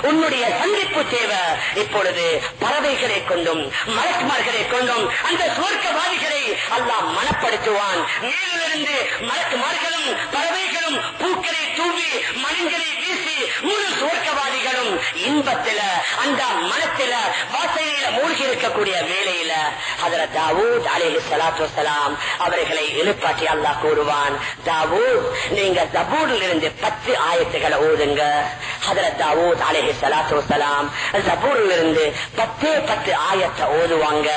உன்னுடைய சந்திப்பு தேவை. இப்பொழுது பறவைகளை கொண்டும் மலக்குமார்களை கொண்டும் அந்த சுவர்க்கவாதிகளை அல்லாஹ் மனப்படுத்துவான். மேலிருந்து மலக்குமார்களும் பறவைகளும் பூக்களை தூவி மனிதர்களை வீசி முழு சுவர்க்கவாதிகளும் இன்பத்தில அந்த மனத்தில வாசையில மூழ்கி இருக்கக்கூடிய வேளையில ஹஜ்ரத் தாவூத் அலைஹிஸ்ஸலாத்து வஸ்ஸலாம் அவர்களை எழுப்பாட்டி அல்லாஹ் கூறுவான், தாவூத், நீங்க ஜபூரில் இருந்து 10 ஆயத்துக்களை ஓதுங்க. ஹஜ்ரத் தாவூத் அலைஹிஸ்ஸலாத்து வஸ்ஸலாம் ஜபூரில் இருந்து 10 ஆயத்தை ஓதுவாங்க.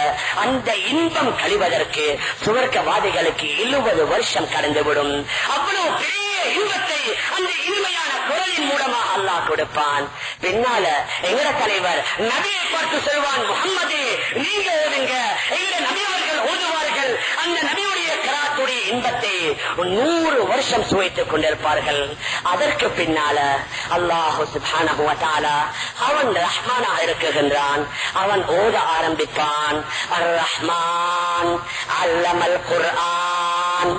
அந்த இன்பம் கழிவதற்கு சுவர்க்கவாதிகளுக்கு 70 வருஷம் கடந்துவிடும். அவ்வளவு பெரிய இன்பத்தை அந்த இனிமையான குரலின் மூலமாக அல்லாஹ் கொடுப்பான். பின்னால எங்கட தலைவர் நபியை பார்த்து சொல்வான், முஹம்மதே, நீங்க ஓதுங்க. எங்க நபி அவர்கள் ஓதுவார்கள். அந்த நபியுடைய கராத்துடைய இன்பத்தை 100 வருஷம் சுவைத்துக் கொண்டிருப்பார்கள். அதற்கு பின்னால அல்லாஹ் சுப்ஹானஹு வ தஆலா அவன் ரஹ்மானாக இருக்குகின்றான். அவன் ஓத ஆரம்பிப்பான், அர் ரஹ்மான் அல்லமல் குர்ஆன்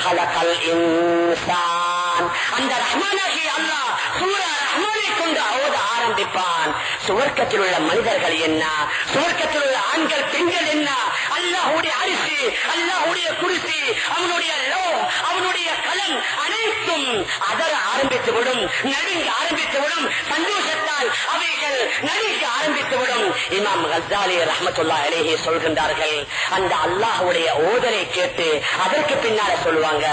ஹலகல் இன்சான். அந்த ரஹ்மானாகி அல்லாஹ் சூரா ரஹ்மானை கொண்டு ஓத ஆரம்பிப்பான். சுவர்க்கத்தில் உள்ள மனிதர்கள் என்ன, சுவர்க்கத்தில் உள்ள ஆண்கள் பெண்கள் என்ன, அல்லாஹ்வுடைய அரிசி, அல்லாஹ்வுடைய குர்சி, அவனுடைய லோ, அவனுடைய கலம் அனைத்தும் அதர ஆரம்பித்துவிடும், நடுங்க ஆரம்பித்துவிடும். சந்தோஷத்தால் அவைகள் நடுங்க ஆரம்பித்துவிடும். இமாம் கஸ்ஸாலி ரஹ்மத்துல்லாஹி அலைஹி சொல்கின்றார்கள், அந்த அல்லாஹ்வுடைய ஓதலை கேட்டு அதற்கு பின்னால சொல்லுவாங்க,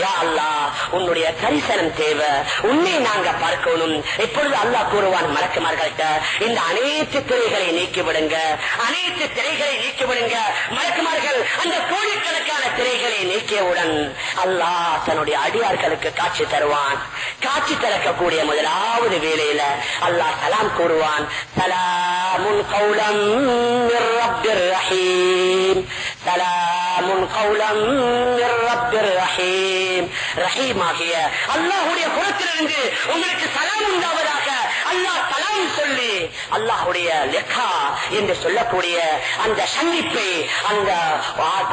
யா அல்லாஹ், உன்னுடைய தரிசனம் தேவை, உன்னை நாங்க பார்க்கணும். இப்பொழுது அல்லாஹ் கூறுவான் மலக்குமார்கள்ட்ட, இந்த அனைத்து திரைகளை நீக்கிவிடுங்க, அனைத்து திரைகளை நீக்கிவிடுங்க. மலக்குமார்கள் அந்த கோடிக்கணக்கான திரைகளை நீக்கியவுடன் அல்லாஹ் தன்னுடைய அடியார்களுக்கு காட்சி தருவான். காட்சி திறக்கக்கூடிய முதலாவது வேளையில அல்லாஹ் சலாம் கூறுவான், சலாமுன் கௌலம் மிர் ரப்பிர் ரஹீம், சலாமுன் கௌலம் மிர் ரப்பிர் ரஹீம். ரஹீமாகிய அல்லாஹ்வுடைய புறத்திலிருந்து உங்களுக்கு சலாம் உண்டாவதாக. அல்லாஹ் சலாம் சொல்லி அல்லாஹ்வுடைய லெக்கா என்று சொல்லக்கூடிய அந்த சந்திப்பை அந்த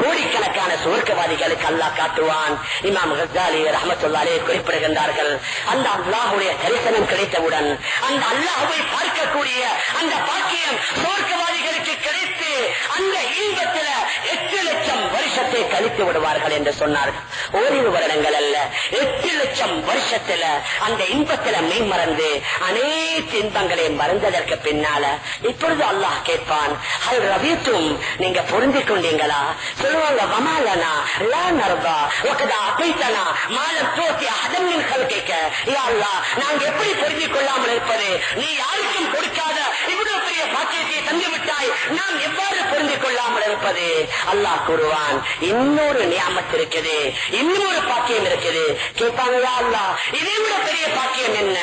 கோடிக்கணக்கான சுவர்க்கவாதிகளுக்கு அல்லாஹ் காட்டுவான். இமாம் கஸ்ஸாலி ரஹ்மத்துல்லாஹி அலைஹி குறிப்பிடுகின்றார்கள், அந்த அல்லாஹ்வுடைய தரிசனம் கிடைத்தவுடன் அந்த அல்லாஹ்வை பார்க்கக்கூடிய அந்த பாக்கியம் சுவர்க்கவாதிகளுக்கு கிடைத்து அந்த இன்பத்தில் 8 லட்சம் வருஷத்தை கழித்து விடுவார்கள் என்று சொன்னார்கள். ஓரிரு வருடங்கள் அல்ல, 8 லட்சம் வருஷத்துல அந்த இன்பத்துல மெய்மறந்து அனைத்து இன்பங்களையும் மறந்ததற்கு பின்னால இப்பொழுது அல்லாஹ் கேட்பான், ஹல் ரவீத்தும், நீங்க பொருந்திக் கொண்டீங்களா? சொல்லுவாங்க, வமாலனா லா நர்தா வகதா அதைதனா மாலம் தூத்தி அஹதமின் கல்கைக்க. யா அல்லாஹ், நாங்க எப்படி பொருந்திக் கொள்ளாமல் இருப்பது? நீ யாருக்கும் கொடுக்காத இவ்வளவு பெரிய பாக்கியத்தை தந்து விட்டாய், நாம் எவ்வாறு பொருந்திக் கொள்ளாமல் இருப்பது? அல்லாஹ் கூறுவான், இன்னொரு நியாமத் இருக்குது, இன்னொரு பாக்கியம் இருக்குது. கேட்பாங்க, யா அல்லாஹ், இதை விட பெரிய பாக்கியம் என்ன?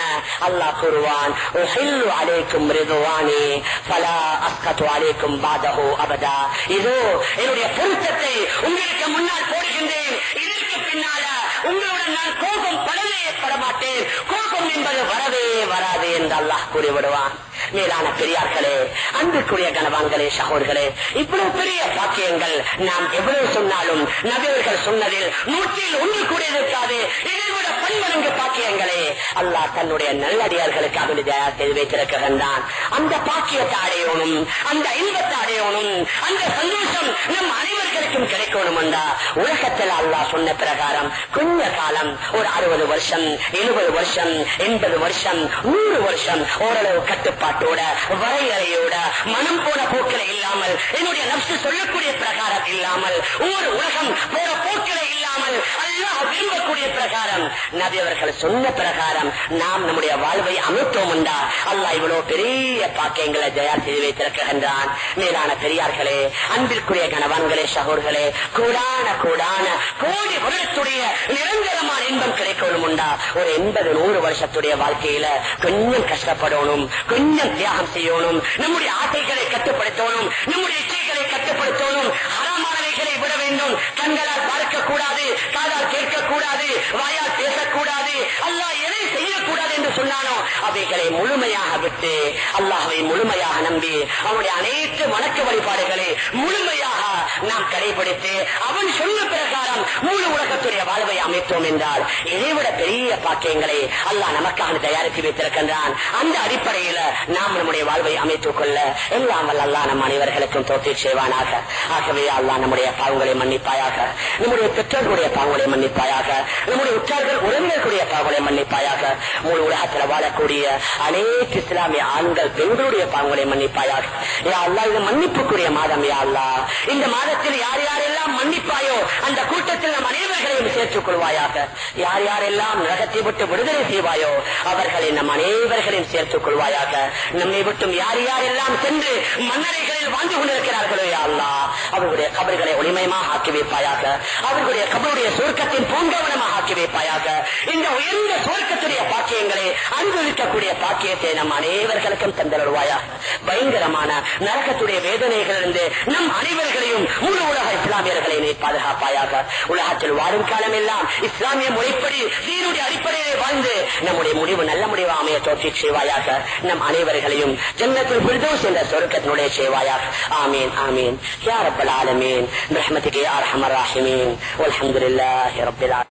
அல்லாஹ் கூறுவான், உஹில்லு அலைக்கும் ரிதுவானி ஃபலா அஸ்கது அலைக்கும் பாதஹு அபதா. இதோ என்னுடைய பொருத்தத்தை உங்களுக்கு முன்னால் போடுகின்றேன், இதற்கு பின்னால உங்களுடன் நான் கோபம் படவே படமாட்டேன், கோபம் என்பது வரவே வராது என்று அல்லாஹ் கூறிவிடுவான். மேலான பெரியார்களே, அன்புக்குரிய கணவான்களே, சகோதரர்களே, இவ்வளவு பெரிய பாக்கியங்கள் நாம் எவ்வளவு சொன்னாலும் நபியவர்கள் சொன்னதில் 100 கூட இருக்காது. இதைவிட பன்மடங்கு பாக்கியங்களே அல்லாஹ் தன்னுடைய நல்லடியார்களுக்கு அவனை தயார் செய்து வைத்திருக்கின்றான். அந்த பாக்கியத்தை அடையணும், அந்த இன்பத்தை அடையணும், அந்த சந்தோஷம் நம் அனைவருக்கும் கிடைக்கணும் என்றா உலகத்தில் அல்லாஹ் சொன்ன பிரகாரம் கொஞ்ச காலம், ஒரு 60 வருஷம், 70 வருஷம், 80 வருஷம், 100 வருஷம் ஓரளவு கட்டுப்பாட்டோட, வரையறையோட, மனம் போன போக்கில இல்லாமல், என்னுடைய நப்சு சொல்லக்கூடிய பிரகாரம் இல்லாமல், ஒரு உலகம் போற போக்கில இல்லாமல் இல்லாமல் அல்லாஹ் விரும்பக்கூடிய பிரகாரம் நபி அவர்கள் சொன்ன பிரகாரம் நாம் நம்முடைய வாழ்வை அமைத்தோம் என்றா அல்லாஹ் இவ்வளவு பெரிய பாக்கியங்களை தயார் செய்து வைத்திருக்கின்றான். மேலான பெரியார்களே, அன்பிற்குரிய கணவான்களே, சகோதரர்களே, கூடான கோடி வருடத்துடைய நிரந்தரமான இன்பம் கிடைக்கணும் உண்டா ஒரு 80-100 வருஷத்துடைய வாழ்க்கையில கொஞ்சம் கஷ்டப்படணும், கொஞ்சம் தியாகம் செய்யணும், நம்முடைய ஆசைகளை கட்டுப்படுத்தணும், நம்முடைய இச்சைகளை கட்டுப்படுத்தணும், ஹராமானவைகளை விட வேண்டும், கண்களால் பார்க்கக்கூடாது, காதால் கேட்கக்கூடாது, வாயால் பேசக்கூடாது, அல்லாஹ் எதை செய்யக்கூடாது என்று சொன்னானோ அவைகளை முழுமையாக விட்டு அல்லாஹ்வை முழுமையாக நம்பி அவனுடைய அனைத்து வணக்க வழிபாடுகளை முழுமையாக நாம் கடைபிடித்து அவன் சொன்ன பிரகாரம் முழு உலகத்துடைய வாழ்வை அமைத்தோம் என்றால் இதைவிட பெரிய பாக்கியங்களை அல்லாஹ் நமக்காக தயாரித்து வைத்திருக்கின்றான். அந்த அடிப்படையில் நாம் நம்முடைய வாழ்வை அமைத்துக் கொள்ள எல்லாம் வல்ல அல்லாஹ் நம் அனைவர்களுக்கும் தௌஃபீக் செய்வானாக. ஆகவே அல்லாஹ் நம்முடைய பாவங்களை மன்னிப்பாயாக, நம்முடைய பெற்றோர்களுடைய பாவங்களை மன்னிப்பாயாக, நம்முடைய உற்றார்கள் உறவினர்களுடைய பாவங்களை மன்னிப்பாயாக, முழு உலகத்தில் வாழக்கூடிய அனைத்து இஸ்லாமிய ஆண்கள் பெண்களுடைய பாவங்களை மன்னிப்பாயாக. யா அல்லாஹ், இது மன்னிப்புக்குரிய மாதம். யா அல்லாஹ், இந்த மாதத்தில் யார் யாரெல்லாம் மன்னிப்பாயோ அந்த கூட்டத்தில் நம் அனைவர்களையும் சேர்த்துக் கொள்வாயாக. யார் யாரெல்லாம் நரகத்தை விட்டு விடுதலை செய்வாயோ அவர்களை நம் அனைவர்களையும் சேர்த்துக் கொள்வாயாக. நம்மை விட்டும் யார் யாரெல்லாம் சென்று மன்னரைகளில் வாழ்ந்து கொண்டிருக்கிறார்களோ யா அல்லாஹ், அவர்களுடைய கபர்களை ஒளிமயமாக ஆக்கி வைப்பாயாக, அவர்களுடைய கபருடைய சுவர்க்கத்தின் பூங்கவனமாக ஆக்கி வைப்பாயாக. இந்த உயர்ந்த சுவர்க்கத்துடைய பாக்கியங்களை அனுபவிக்கக்கூடிய பாக்கியத்தை நம் அனைவர்களுக்கும் தந்தருள்வாயாக. பயங்கரமான நரகத்துடைய வேதனைகளிலிருந்து நம் அனைவர்களையும் முழு உலக இஸ்லாமியர்களை நீ பாதுகாப்பாயாக. உலகத்தில் வாழும் காலம் எல்லாம் இஸ்லாமிய முறைப்படி தீனுடைய அடிப்படையிலே வாழ்ந்து நம்முடைய முடிவு நல்ல முடிவு அமைய தௌஃபீக் செய்வாயாக. நம் அனைவர்களையும் ஜன்னத்துல் ஃபிர்தௌஸ் என்ற சொர்க்கத்தினுடைய செய்வாயாக. ஆமீன் ஆமீன் யா ரப்பல் ஆலமீன். பிரஹ்மதிக யா அர்ஹமர் ராஹிமீன். வல்ஹம்துலில்லாஹி ரப்பில் ஆலமீன்.